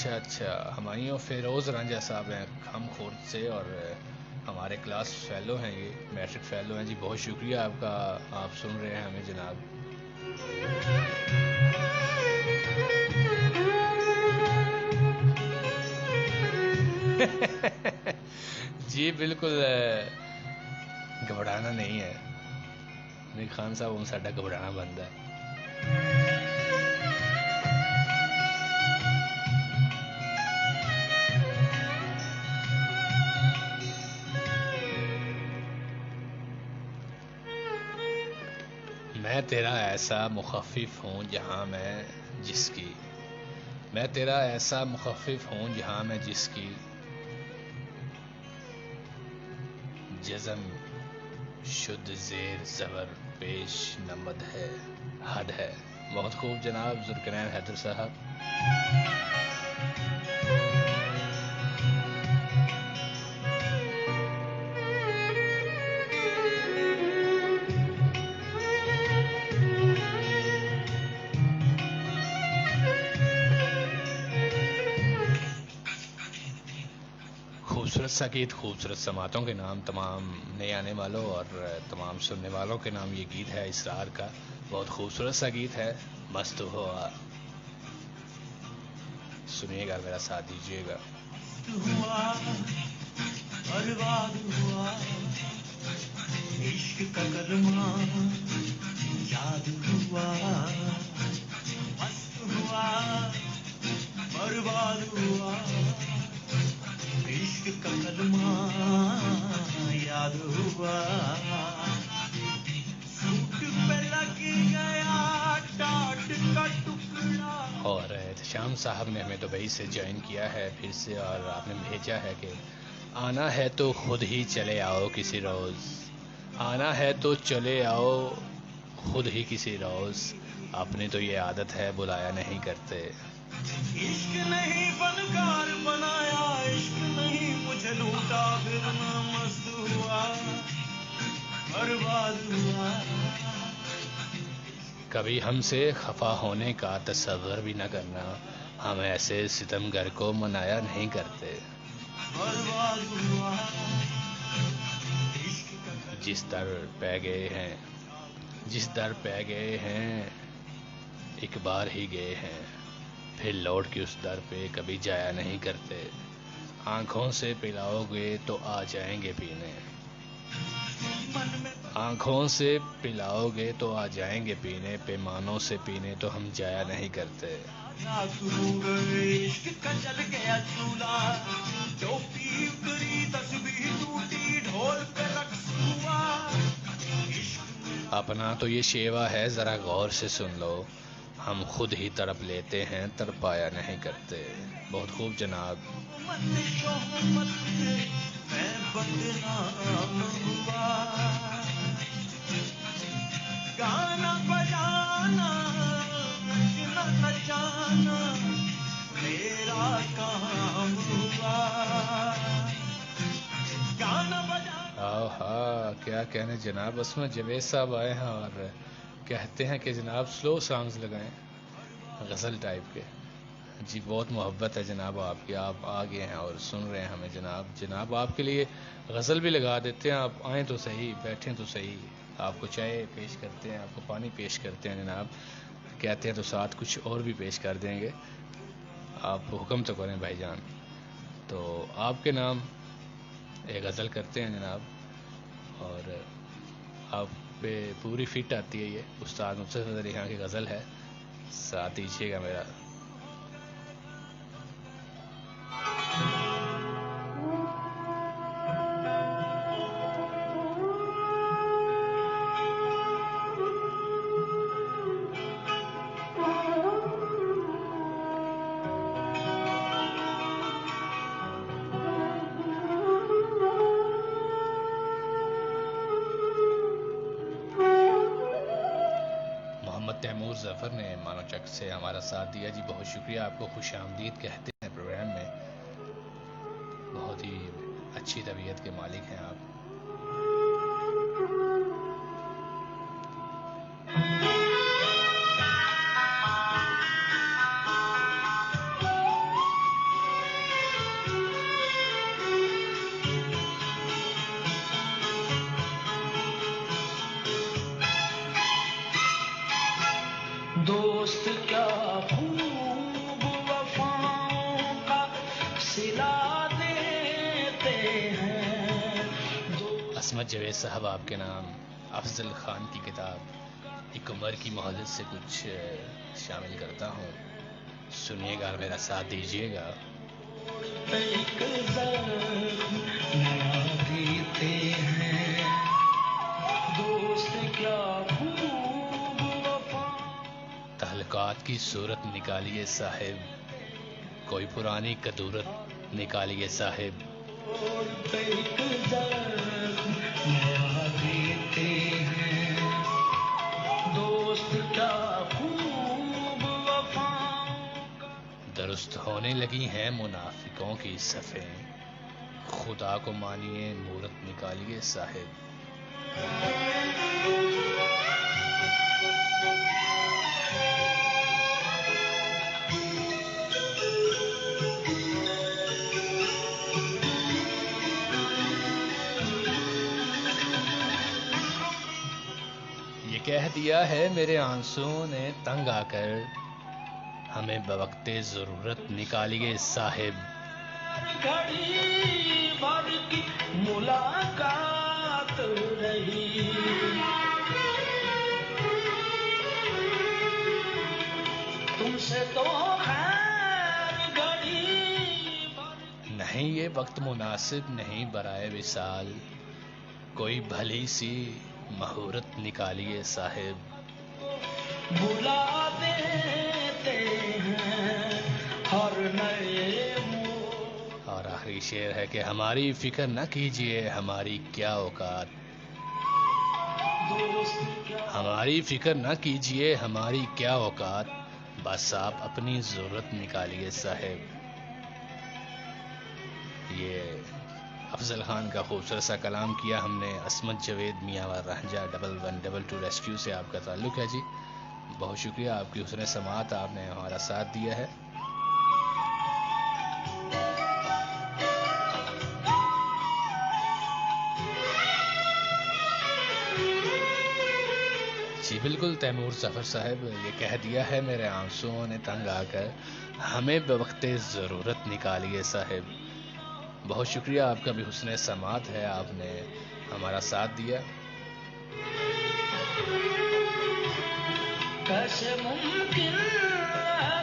اچھا ہمایوں فیروز رانجھا صاحب ہیں ہم خورد سے، اور ہمارے کلاس فیلو ہیں، یہ میٹرک فیلو ہیں۔ جی بہت شکریہ آپ کا، آپ سن رہے ہیں ہمیں جناب۔ جی بالکل گھبرانا نہیں ہے، میری خان صاحب ہوں ساڈا گھبرانا بنتا ہے۔ میں تیرا ایسا مخفف ہوں جہاں میں جس کی، میں تیرا ایسا مخفف ہوں جہاں میں جس کی، جزم شد زیر زبر پیش نمد ہے، حد ہے۔ بہت خوب جناب ذوالقرنین حیدر صاحب۔ خوبصورت سا گیت، خوبصورت سماعتوں کے نام، تمام نئے آنے والوں اور تمام سننے والوں کے نام یہ گیت ہے اسرار کا۔ بہت خوبصورت سا گیت ہے، مست ہوا، سنیے گا، میرا ساتھ دیجیے گا۔ برباد ہوا عشق کا کلمہ، یاد ہوا مست ہوا، برباد ہوا عشق کا کلمہ، یاد ہوا سوٹ پہ لگ گیا ٹاٹ کا ٹکڑا۔ اور احتشام صاحب نے ہمیں دبئی سے جوائن کیا ہے پھر سے، اور آپ نے بھیجا ہے کہ آنا ہے تو خود ہی چلے آؤ کسی روز، آنا ہے تو چلے آؤ خود ہی کسی روز، اپنی تو یہ عادت ہے بلایا نہیں کرتے۔ عشق نہیں فنکار بنایا، عشق نہیں مجھے لوٹا، پھر میں مست ہوا برباد ہوا۔ کبھی ہم سے خفا ہونے کا تصور بھی نہ کرنا، ہم ایسے ستمگر کو منایا نہیں کرتے۔ برباد ہوا جس در پہ گئے ہیں، جس در پہ گئے ہیں ایک بار ہی گئے ہیں، پھر لوٹ کے اس در پہ کبھی جایا نہیں کرتے۔ آنکھوں سے پلاؤ گے تو آ جائیں گے پینے، آنکھوں سے پلاؤ گے تو آ جائیں گے پینے، پیمانوں سے پینے تو ہم جایا نہیں کرتے۔ عشق کا جل گیا چولہا چوپی اتری تسبیح ٹوٹی ڈھول پہ رقص ہوا اپنا تو یہ شیوا ہے ذرا غور سے سن لو ہم خود ہی تڑپ لیتے ہیں تڑپایا نہیں کرتے. بہت خوب جناب. میں بدنام ہوا گانا بجانا نچنا نچانا میرا کام ہوا گانا بجانا. ہاں کیا کہنے جناب. عصمت جاوید صاحب آئے ہیں اور کہتے ہیں کہ جناب سلو سانگز لگائیں غزل ٹائپ کے. جی بہت محبت ہے جناب آپ کی. آپ آ گئے ہیں اور سن رہے ہیں ہمیں جناب. جناب آپ کے لیے غزل بھی لگا دیتے ہیں. آپ آئیں تو صحیح بیٹھیں تو صحیح. آپ کو چائے پیش کرتے ہیں آپ کو پانی پیش کرتے ہیں جناب. کہتے ہیں تو ساتھ کچھ اور بھی پیش کر دیں گے. آپ حکم تو کریں بھائی جان. تو آپ کے نام ایک غزل کرتے ہیں جناب اور آپ پہ پوری فٹ آتی ہے. یہ استاد نصرت فتح علی خان کی غزل ہے. ساتھ دیجیے گا میرا. تیمور ظفر نے مانو چک سے ہمارا ساتھ دیا. جی بہت شکریہ. آپ کو خوش آمدید کہتے ہیں پروگرام میں. بہت ہی اچھی طبیعت کے مالک ہیں آپ. دوست کیا خوب وفاؤں کا صلہ دیتے ہیں. عصمت جاوید صاحب آپ کے نام افضل خان کی کتاب ایک عمر کی مہلت سے کچھ شامل کرتا ہوں. سنیے گا اور میرا ساتھ دیجیے گا. ایک زخم نیا دیتے ہیں دوست کیا خوب وفا. تعلقات کی صورت نکالیے صاحب کوئی پرانی کدورت نکالیے صاحب. ایک زخم نیا دیتے ہیں دوست کیا خوب وفا. درست ہونے لگی ہیں منافقوں کی صفیں خدا کو مانیے مورت نکالیے صاحب. یہ کہہ دیا ہے میرے آنسوں نے تنگ آ کر ہمیں بوقت ضرورت نکالیے صاحب. گھڑی بھر کی ملاقات رہی تم سے تو خیر گھڑی نہیں یہ وقت مناسب نہیں برائے وصال کوئی بھلی سی مہورت نکالیے صاحب. بلا دیتے ہیں ہر نئے اور آخری شعر ہے کہ ہماری فکر نہ کیجیے ہماری کیا اوقات. ہماری فکر نہ کیجیے ہماری کیا اوقات بس آپ اپنی ضرورت نکالیے صاحب. یہ افضل خان کا خوبصورت سا کلام کیا ہم نے. عصمت جاوید میاں رہنجا 1112 ریسکیو سے آپ کا تعلق ہے. جی بہت شکریہ. آپ کی حسن سماعت آپ نے ہمارا ساتھ دیا ہے. جی بالکل تیمور ظفر صاحب. یہ کہہ دیا ہے میرے آنسوؤں نے تنگ آ کر ہمیں بوقت ضرورت نکالیے صاحب. بہت شکریہ. آپ کا بھی حسن سماعت ہے. آپ نے ہمارا ساتھ دیا. کیسے ممکن ہے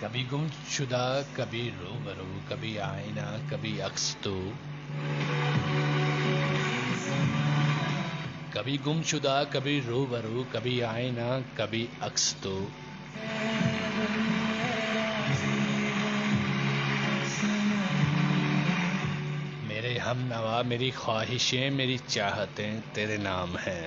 کبھی گمشدہ کبھی روبرو کبھی آئینہ کبھی عکس تو کبھی گمشدہ کبھی روبرو کبھی آئینہ کبھی عکس تو میرے ہم نوا میری خواہشیں میری چاہتیں تیرے نام ہیں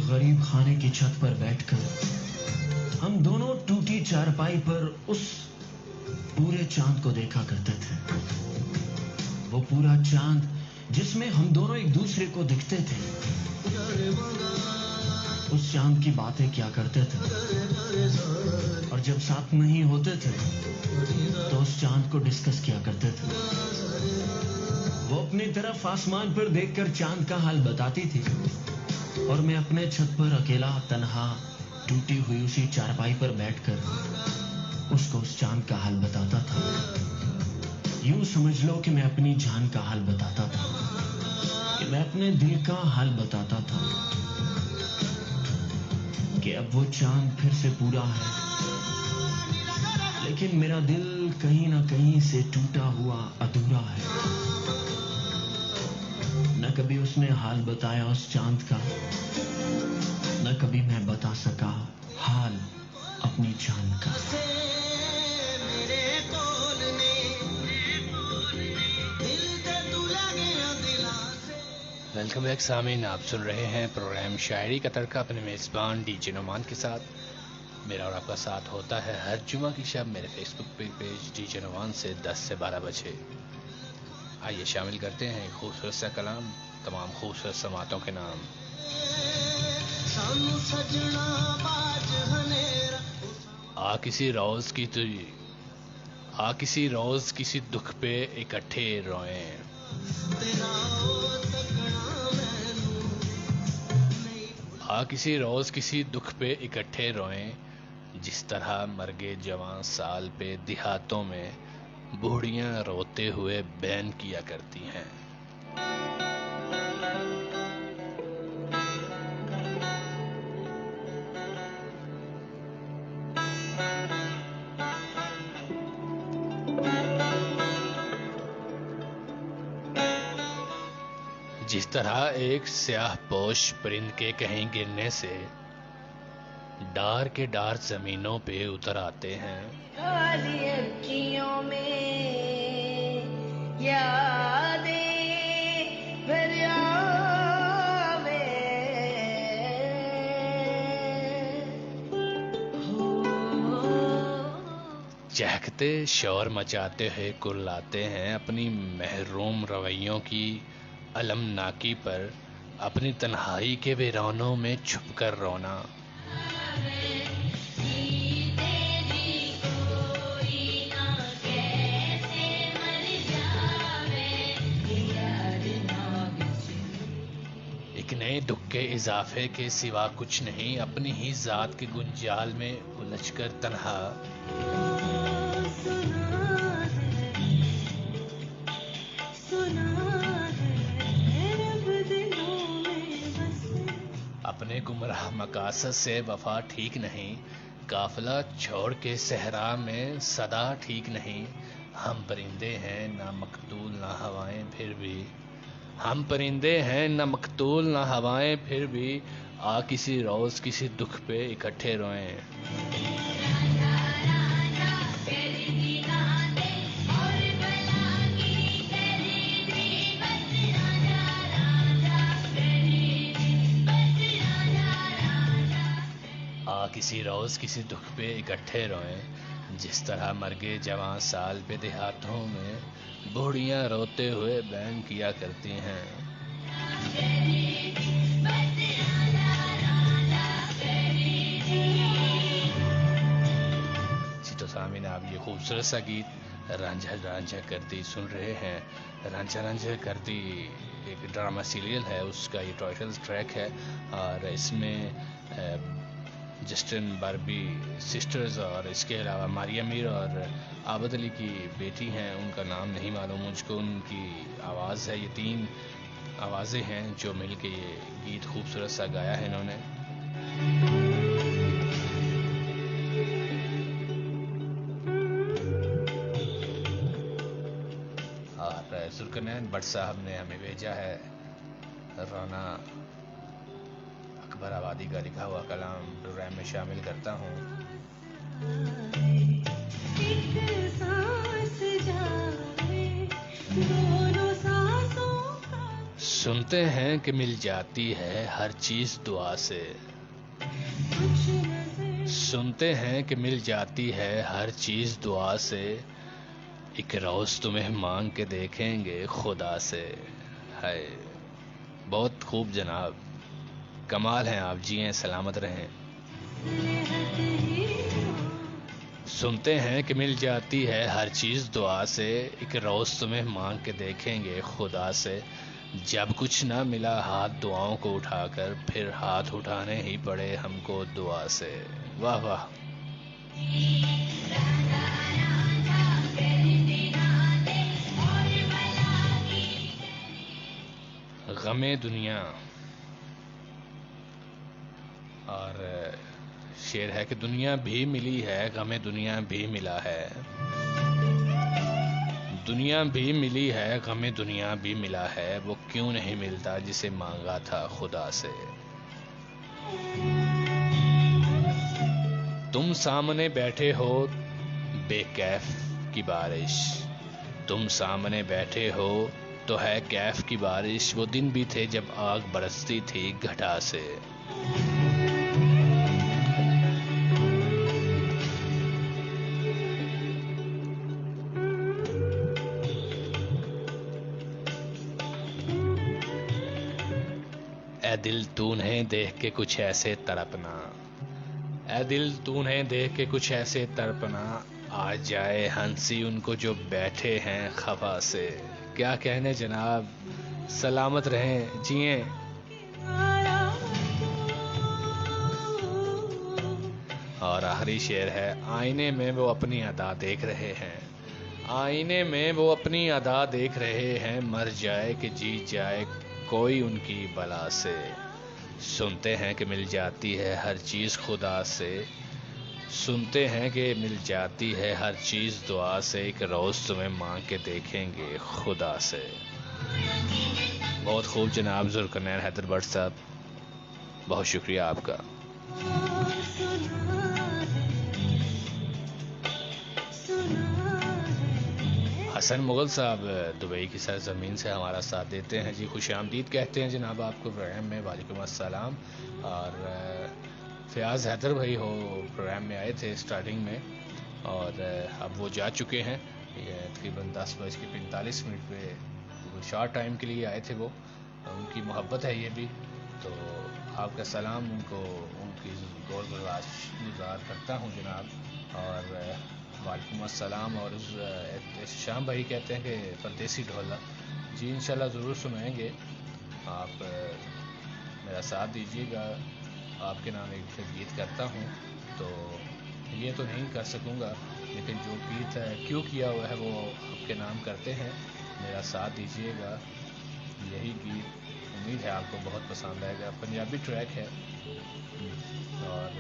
غریب خانے کی چھت پر بیٹھ کر ہم دونوں ٹوٹی چارپائی پر اس پورے چاند کو دیکھا کرتے تھے. وہ پورا چاند جس میں ہم دونوں ایک دوسرے کو دکھتے تھے. اس چاند کی باتیں کیا کرتے تھے اور جب ساتھ نہیں ہوتے تھے تو اس چاند کو ڈسکس کیا کرتے تھے. وہ اپنی طرف آسمان پر دیکھ کر چاند کا حال بتاتی تھی اور میں اپنے چھت پر اکیلا تنہا ٹوٹی ہوئی اسی چارپائی پر بیٹھ کر اس کو اس چاند کا حال بتاتا تھا. یوں سمجھ لو کہ میں اپنی جان کا حال بتاتا تھا, کہ میں اپنے دل کا حال بتاتا تھا کہ اب وہ چاند پھر سے پورا ہے, لیکن میرا دل کہیں نہ کہیں سے ٹوٹا ہوا ادھورا ہے. نہ کبھی اس نے حال بتایا اس چاند کا, نہ کبھی میں بتا سکا حال اپنی جان کا. ویلکم بیک سامعین, آپ سن رہے ہیں پروگرام شاعری کا تڑکا اپنے میزبان ڈی جے نعمان کے ساتھ. میرا اور آپ کا ساتھ ہوتا ہے ہر جمعہ کی شب میرے فیس بک پیج ڈی جے نعمان سے 10 سے 12 بجے. آئیے شامل کرتے ہیں ایک خوبصورت سا کلام, تمام خوبصورت سماعتوں کے نام. آ کسی روز کی تجھ آ کسی روز کسی دکھ پہ اکٹھے روئیں, آ کسی روز کسی دکھ پہ اکٹھے روئیں, جس طرح مرگے جوان سال پہ دیہاتوں میں بوڑھیاں روتے ہوئے بین کیا کرتی ہیں. جس طرح ایک سیاہ پوش پرند کے کہیں گرنے سے ڈار کے ڈار زمینوں پہ اتر آتے ہیں. خالی اکھیوں میں یادیں بھر آوے, چہکتے شور مچاتے ہوئے کرلاتے ہیں اپنی محروم رویوں کی المناکی پر، اپنی تنہائی کے ویرانوں میں چھپ کر رونا۔ ایک نئے دکھ کے اضافے کے سوا کچھ نہیں، اپنی ہی ذات کے گنجال میں الجھ کر تنہا۔ اپنے گمراہ مقاصد سے وفا ٹھیک نہیں، قافلہ چھوڑ کے صحرا میں صدا ٹھیک نہیں۔ ہم پرندے ہیں نہ مقتول نہ ہوائیں پھر بھی، ہم پرندے ہیں نہ مقتول نہ ہوائیں پھر بھی، آ کسی روز کسی دکھ پہ اکٹھے روئیں۔ کسی روز کسی دکھ پہ اکٹھے روئیں، جس طرح مرگے جوان سال پہ دیہاتوں میں بوڑھیاں روتے ہوئے بیان کیا کرتی ہیں۔ جی تو سامعین، آپ یہ خوبصورت سا گیت رانجھا رانجھا کرتی سن رہے ہیں۔ رانجھا رانجھا کرتی ایک ڈرامہ سیریل ہے، اس کا یہ ٹائٹل ٹریک ہے، اور اس میں جسٹن باربی سسٹرز اور اس کے علاوہ ماریا میر اور عابد علی کی بیٹی ہیں، ان کا نام نہیں معلوم مجھ کو، ان کی آواز ہے۔ یہ 3 آوازیں ہیں جو مل کے یہ گیت خوبصورت سا گایا ہے انہوں نے۔ اور ذوالقرنین بٹ صاحب نے ہمیں بھیجا ہے رانا اکبر آبادی کا لکھا ہوا کلام، پروگرام میں شامل کرتا ہوں۔ سنتے ہیں کہ مل جاتی ہے ہر چیز دعا سے، سنتے ہیں کہ مل جاتی ہے ہر چیز دعا سے، ایک روز تمہیں مانگ کے دیکھیں گے خدا سے۔ ہے بہت خوب جناب، کمال ہیں آپ، جیئیں سلامت رہیں۔ سنتے ہیں کہ مل جاتی ہے ہر چیز دعا سے، ایک روز تمہیں مانگ کے دیکھیں گے خدا سے، جب کچھ نہ ملا ہاتھ دعاؤں کو اٹھا کر، پھر ہاتھ اٹھانے ہی پڑے ہم کو دعا سے۔ واہ واہ۔ غم دنیا، اور شعر ہے کہ دنیا بھی ملی ہے، غم دنیا بھی ملا ہے، دنیا بھی ملی ہے، غم دنیا بھی ملا ہے، وہ کیوں نہیں ملتا جسے مانگا تھا خدا سے۔ تم سامنے بیٹھے ہو بے کیف کی بارش، تم سامنے بیٹھے ہو تو ہے کیف کی بارش، وہ دن بھی تھے جب آگ برستی تھی گھٹا سے۔ اے دل تو نے دیکھ کے کچھ ایسے تڑپنا، اے دل تو نے دیکھ کے کچھ ایسے تڑپنا، آ جائے ہنسی ان کو جو بیٹھے ہیں خفا سے۔ کیا کہنے جناب، سلامت رہیں، جیئیں۔ اور آخری شعر ہے، آئینے میں وہ اپنی ادا دیکھ رہے ہیں، آئینے میں وہ اپنی ادا دیکھ رہے ہیں، مر جائے کہ جیت جائے کوئی ان کی بلا سے۔ سنتے ہیں کہ مل جاتی ہے ہر چیز خدا سے، سنتے ہیں کہ مل جاتی ہے ہر چیز دعا سے، ایک روز تمہیں مانگ کے دیکھیں گے خدا سے۔ بہت خوب جناب ذوالقرنین حیدر بٹ صاحب، بہت شکریہ آپ کا۔ حسن مغل صاحب دبئی کی سرزمین سے ہمارا ساتھ دیتے ہیں، جی خوش آمدید کہتے ہیں جناب آپ کو پروگرام میں، وعلیکم السلام۔ اور فیاض حیدر بھائی ہو پروگرام میں آئے تھے سٹارٹنگ میں، اور اب وہ جا چکے ہیں. یہ تقریباً 10:45 پہ شارٹ ٹائم کے لیے آئے تھے. وہ ان کی محبت ہے یہ بھی. تو آپ کا سلام ان کو ان کی گزار کرتا ہوں جناب. اور وعلیکم السلام. اور شام بھائی کہتے ہیں کہ پردیسی ڈھولا. جی انشاءاللہ ضرور سنائیں گے. آپ میرا ساتھ دیجیے گا. آپ کے نام ایک گیت کرتا ہوں. تو یہ تو نہیں کر سکوں گا لیکن جو گیت ہے کیوں کیا ہوا ہے وہ آپ کے نام کرتے ہیں. میرا ساتھ دیجیے گا. یہی گیت امید ہے آپ کو بہت پسند آئے گا. پنجابی ٹریک ہے اور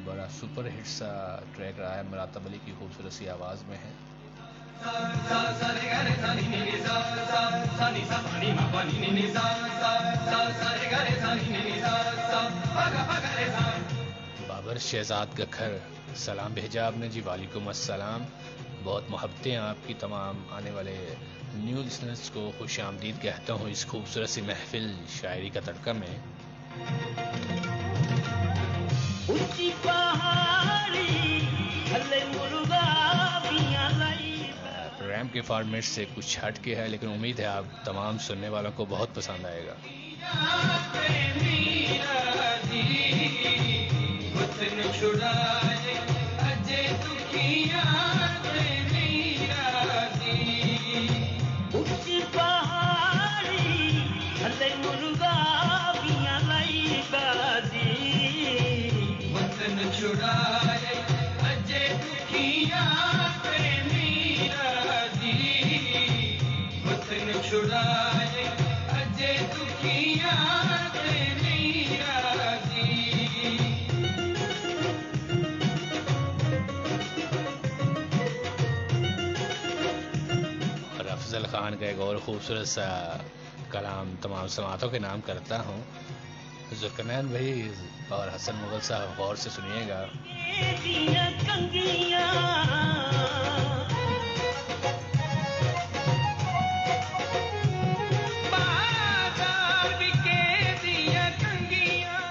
بڑا سپر ہٹ سا ٹریک رہا ہے. مراتب علی کی خوبصورت سی آواز میں ہے. بابر شہزاد کا گھر سلام بھیجا آپ نے. جی وعلیکم السلام. بہت محبتیں آپ کی. تمام آنے والے نیو لسنرز کو خوش آمدید کہتا ہوں اس خوبصورت سی محفل شاعری کا تڑکا میں. پروگرام کے فارمیٹ سے کچھ ہٹ کے ہے لیکن امید ہے آپ تمام سننے والوں کو بہت پسند آئے گا. افضل خان کا ایک اور خوبصورت سا کلام تمام سماعتوں کے نام کرتا ہوں. ذوالقرنین بھائی اور حسن مغل صاحب غور سے سنیے گا.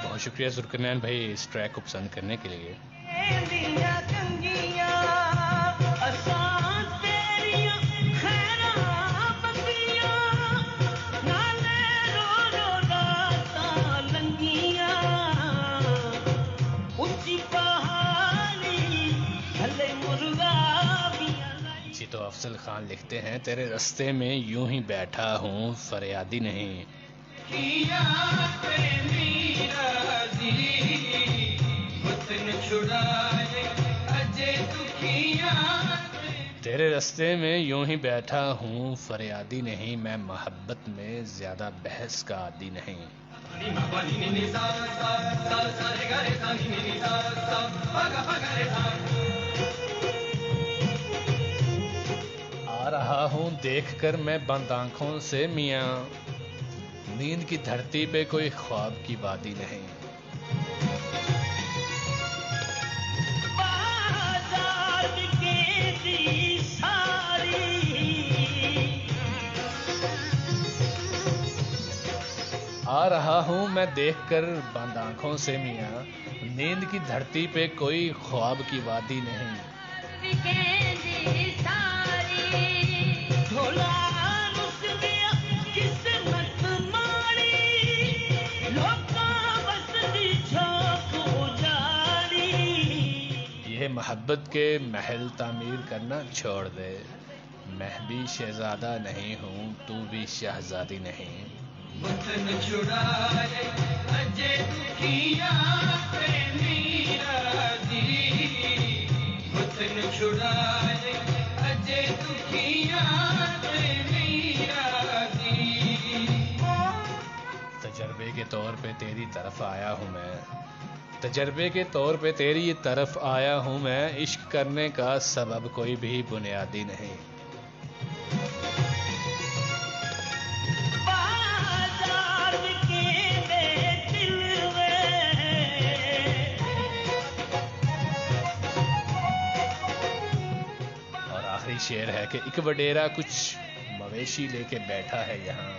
بہت شکریہ ذوالقرنین بھائی اس ٹریک کو پسند کرنے کے لیے. تو افضل خان لکھتے ہیں تیرے رستے میں یوں ہی بیٹھا ہوں فریادی نہیں. تیرے رستے میں یوں ہی بیٹھا ہوں فریادی نہیں. میں محبت میں زیادہ بحث کا عادی نہیں. آ رہا ہوں دیکھ کر میں بند آنکھوں سے میاں. نیند کی دھرتی پہ کوئی خواب کی وادی نہیں. آ رہا ہوں میں دیکھ کر بند آنکھوں سے میاں. نیند کی دھرتی پہ کوئی خواب کی وادی نہیں. یہ محبت کے محل تعمیر کرنا چھوڑ دے. میں بھی شہزادہ نہیں ہوں تو بھی شہزادی نہیں. تجربے کے طور پہ تیری طرف آیا ہوں میں. تجربے کے طور پہ تیری طرف آیا ہوں میں. عشق کرنے کا سبب کوئی بھی بنیادی نہیں. اور آخری شعر ہے کہ ایک وڈیرا کچھ مویشی لے کے بیٹھا ہے یہاں.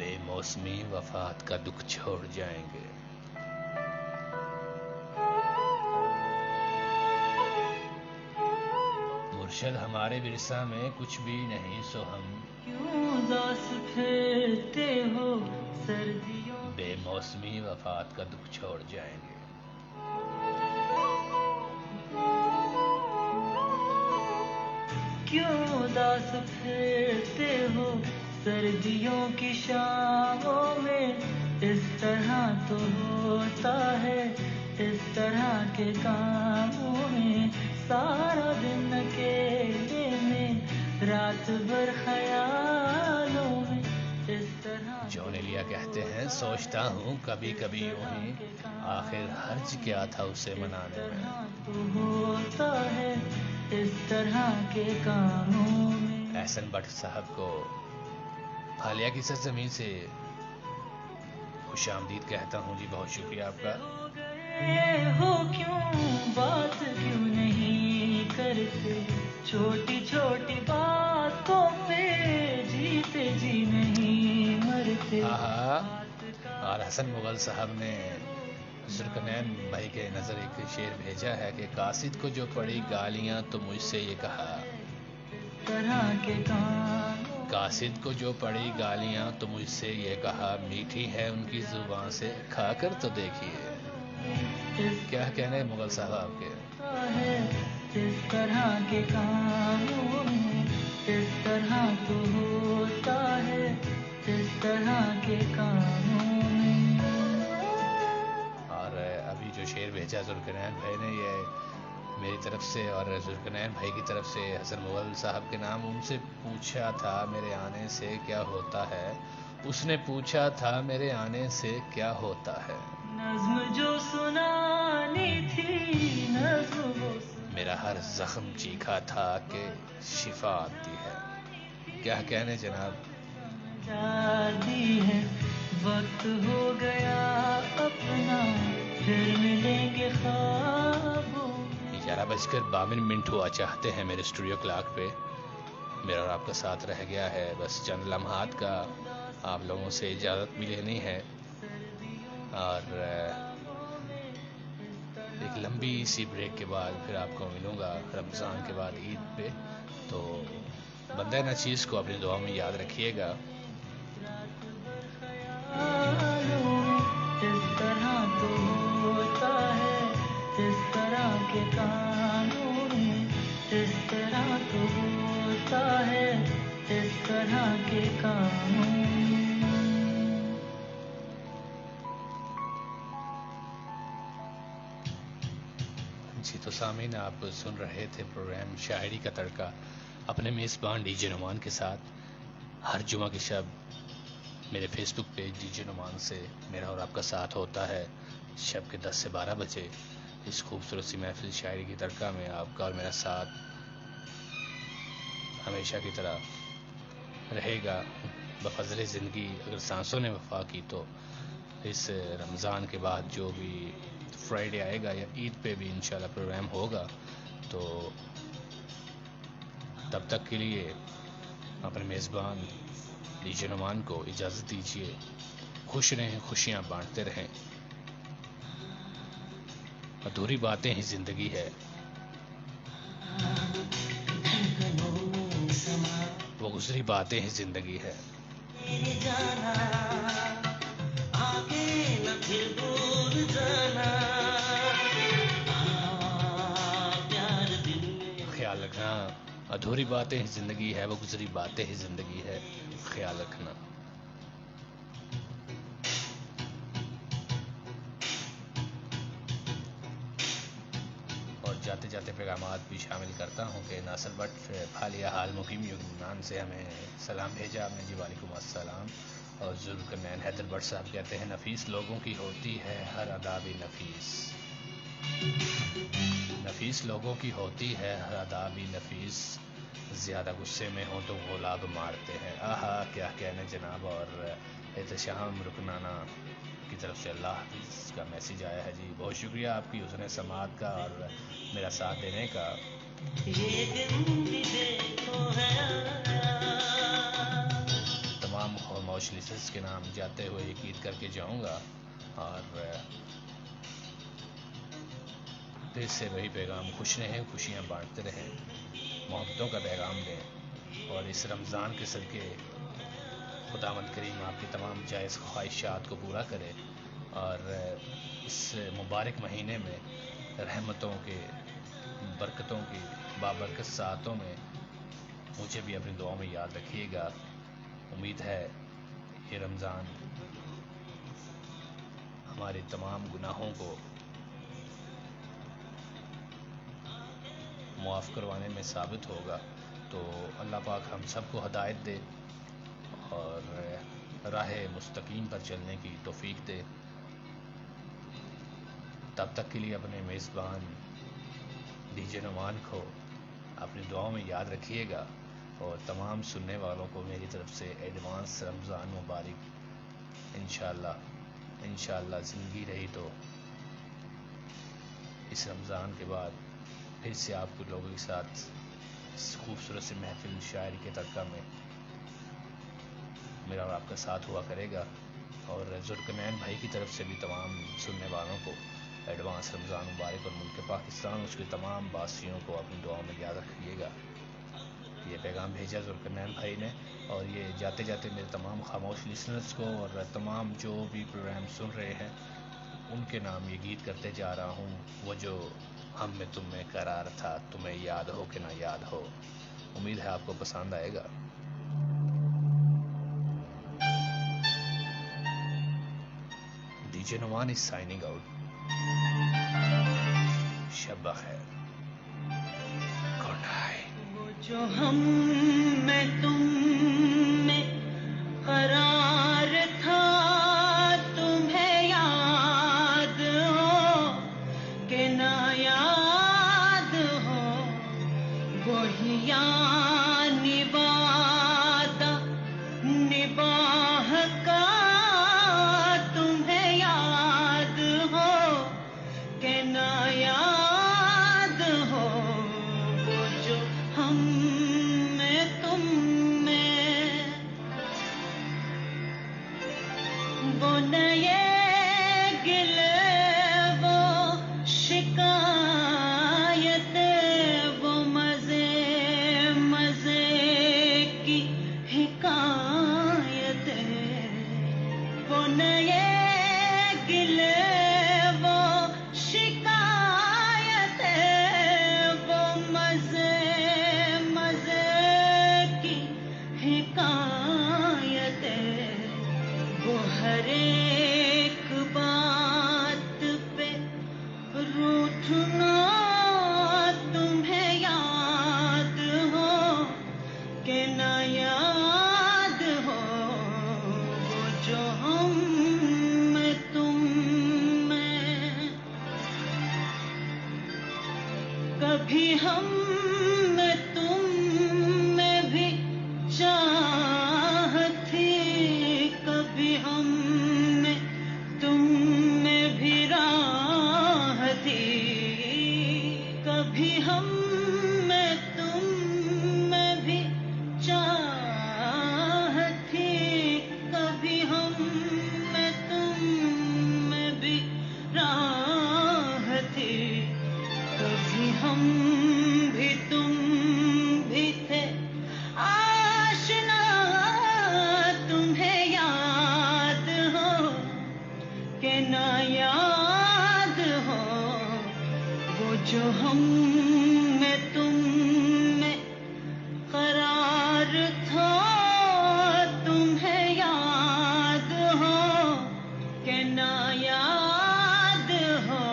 بے موسمی وفات کا دکھ چھوڑ جائیں گے. مرشد ہمارے ورثہ میں کچھ بھی نہیں سو ہم کیوں اداس پھرتے ہو سردیوں بے موسمی وفات کا دکھ چھوڑ جائیں گے. کیوں اداس پھرتے ہو سردیوں کی شاموں میں. اس طرح تو ہوتا ہے اس طرح کے کاموں میں. سارا دن اکیلے میں رات بھر خیالوں میں. اس طرح جونیلیا کہتے ہیں سوچتا ہوں کبھی کبھی یوں ہی آخر حرج کیا تھا اسے منانے میں. تو ہوتا ہے اس طرح کے کاموں میں. احسن بٹ صاحب کو حالیہ کی سرزمین سے خوش آمدید کہتا ہوں جی. بہت شکریہ آپ کا. ہو گئے ہو کیوں بات کیوں نہیں کرتے. چھوٹی چھوٹی باتوں پہ جیتے جی نہیں مرتے. اور حسن مغل صاحب نے ذوالقرنین بھائی کے نظر ایک شعر بھیجا ہے کہ قاصد کو جو پڑی گالیاں تو مجھ سے یہ کہا. طرح کے کام قاصد کو جو پڑی گالیاں تو مجھ سے یہ کہا میٹھی ہے ان کی زبان سے کھا کر تو دیکھیے. کیا کہنے مغل صاحب آپ کے. ہے اس طرح کے کاموں میں. اس طرح تو ہوتا ہے اس طرح کے کاموں میں. اور ابھی جو شعر بھیجا ذوالقرنین بھائی نے یہ میری طرف سے اور ذوالقرنین بھائی کی طرف سے حسن مغل صاحب کے نام. ان سے پوچھا تھا میرے آنے سے کیا ہوتا ہے. اس نے پوچھا تھا میرے آنے سے کیا ہوتا ہے. نظم جو سنانی تھی نظم وہ میرا ہر زخم چیکھا تھا کہ شفا آتی ہے. کیا کہنے جناب. جاتی ہے. وقت ہو گیا اپنا پھر ملیں گے خوابوں. 11:52 ہوا چاہتے ہیں میرے اسٹوڈیو کلاک پہ. میرا اور آپ کا ساتھ رہ گیا ہے بس چند لمحات کا. آپ لوگوں سے اجازت بھی لینی ہے اور ایک لمبی سی بریک کے بعد پھر آپ کو ملوں گا رمضان کے بعد عید پہ. تو بندہ ناچیز کو اپنی دعا میں یاد رکھیے گا. اس طرح تو ہوتا ہے اس طرح کے کاموں میں. اس طرح تو ہوتا ہے اس طرح کے کاموں میں. جی تو سامعین آپ سن رہے تھے پروگرام شاعری کا تڑکا اپنے میزبان ڈی جے نعمان کے ساتھ. ہر جمعہ کی شب میرے فیس بک پیج ڈی جے نعمان سے میرا اور آپ کا ساتھ ہوتا ہے شب کے 10 سے 12 بجے. اس خوبصورت سی محفل شاعری کی تڑکا میں آپ کا اور میرا ساتھ ہمیشہ کی طرح رہے گا بفضل زندگی. اگر سانسوں نے وفا کی تو اس رمضان کے بعد جو بھی فرائیڈے آئے گا یا عید پہ بھی انشاءاللہ پروگرام ہوگا تو تب تک کے لیے اپنے میزبان ڈی جے نعمان کو اجازت دیجیے. خوش رہیں خوشیاں بانٹتے رہیں. ادھوری باتیں ہی زندگی ہے. وہ گزری باتیں ہی زندگی ہے. خیال رکھنا ادھوری باتیں ہی زندگی ہے. وہ گزری باتیں ہی زندگی ہے. خیال رکھنا. اور جاتے جاتے پیغامات بھی شامل کرتا ہوں کہ ناصر بٹ حالیہ حال مقیم یونان سے ہمیں سلام بھیجا آپ نے جی. وعلیکم السلام. اور ذوالقرنین حیدر بٹ صاحب کہتے ہیں نفیس لوگوں کی ہوتی ہے ہر ادا بھی نفیس. نفیس لوگوں کی ہوتی ہے ہر ادا بھی نفیس. زیادہ غصے میں ہوں تو غلاب مارتے ہیں. آہا کیا کہنے جناب. اور احتشام رکنانہ کی طرف سے اللہ حافظ کا میسیج آیا ہے جی. بہت شکریہ آپ کی حسن سماعت کا اور میرا ساتھ دینے کا. تمام خاموش لسنرز کے نام جاتے ہوئے یہ گیت کر کے جاؤں گا، اور پھر سے وہی پیغام، خوش رہیں، خوشیاں بانٹتے رہیں، محبتوں کا پیغام دیں، اور اس رمضان کے صدقے خداوند کریم آپ کی تمام جائز خواہشات کو پورا کرے، اور اس مبارک مہینے میں رحمتوں کے، برکتوں کی بابرکت ساعتوں میں مجھے بھی اپنی دعاؤں میں یاد رکھیے گا۔ امید ہے یہ رمضان ہمارے تمام گناہوں کو معاف کروانے میں ثابت ہوگا، تو اللہ پاک ہم سب کو ہدایت دے اور راہ مستقیم پر چلنے کی توفیق دے۔ تب تک کے لیے اپنے میزبان ڈی جے نعمان کو اپنی دعاؤں میں یاد رکھیے گا، اور تمام سننے والوں کو میری طرف سے ایڈوانس رمضان مبارک۔ انشاءاللہ زندگی رہی تو اس رمضان کے بعد پھر سے آپ کو لوگوں کے ساتھ اس خوبصورت سے محفل شاعری کے تڑکا میں میرا اور آپ کا ساتھ ہوا کرے گا، اور ذوالقرنین بھائی کی طرف سے بھی تمام سننے والوں کو ایڈوانس رمضان مبارک، اور ملک پاکستان اس کے تمام باسیوں کو اپنی دعاؤں میں یاد رکھیے گا۔ یہ پیغام بھیجا ذوالقرنین بھائی نے، اور یہ جاتے جاتے میرے تمام خاموش لسنرز کو اور تمام جو بھی پروگرام سن رہے ہیں ان کے نام یہ گیت کرتے جا رہا ہوں، وہ جو ہم میں تم میں قرار تھا، تمہیں یاد ہو کہ نہ یاد ہو۔ امید ہے آپ کو پسند آئے گا۔ D J Noman is signing out. شب بخیر. Good night. وہ جو ہم میں تم میں قرار تھا، تمہیں یاد ہو کہ نہ یاد ہو، وہی یعنی وعدہ نباہ کا، تمہیں یاد ہو کہ نہ یاد ہو، وہ جو ہم میں تم میں وہ نئے گلے، وہ شکایتیں، وہ مزے مزے کی حکایتیں، وہ نئے گلے، وہ شکایتیں، وہ مزے مزے کی حکایتیں، وہ ہر ایک بات پہ روٹھنا، تمہیں یاد ہو کہ نہ یاد ہو، وہ جو ہم میں تم میں کبھی ہم میں تم میں بھی چاہت تھی، کبھی ہم میں تم میں بھی راہ تھی، کبھی ہم میں تم میں بھی چاہت تھی، کبھی ہم میں تم میں بھی راہ تھی، کبھی ہم بھی تم بھی تھے آشنا، تمہیں یاد ہو کہ نہ یاد ہو، وہ جو ہم میں تم میں قرار تھا، تمہیں یاد ہو کہ نہ یاد ہو،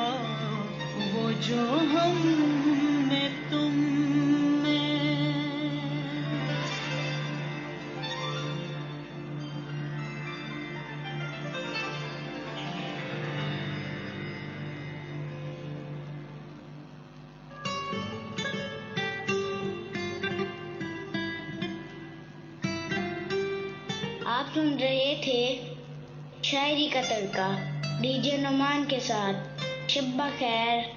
وہ جو ہم میں تم میں۔ آپ سن رہے تھے شاعری کا تڑکا ڈی جے نعمان کے ساتھ۔ شب بخیر۔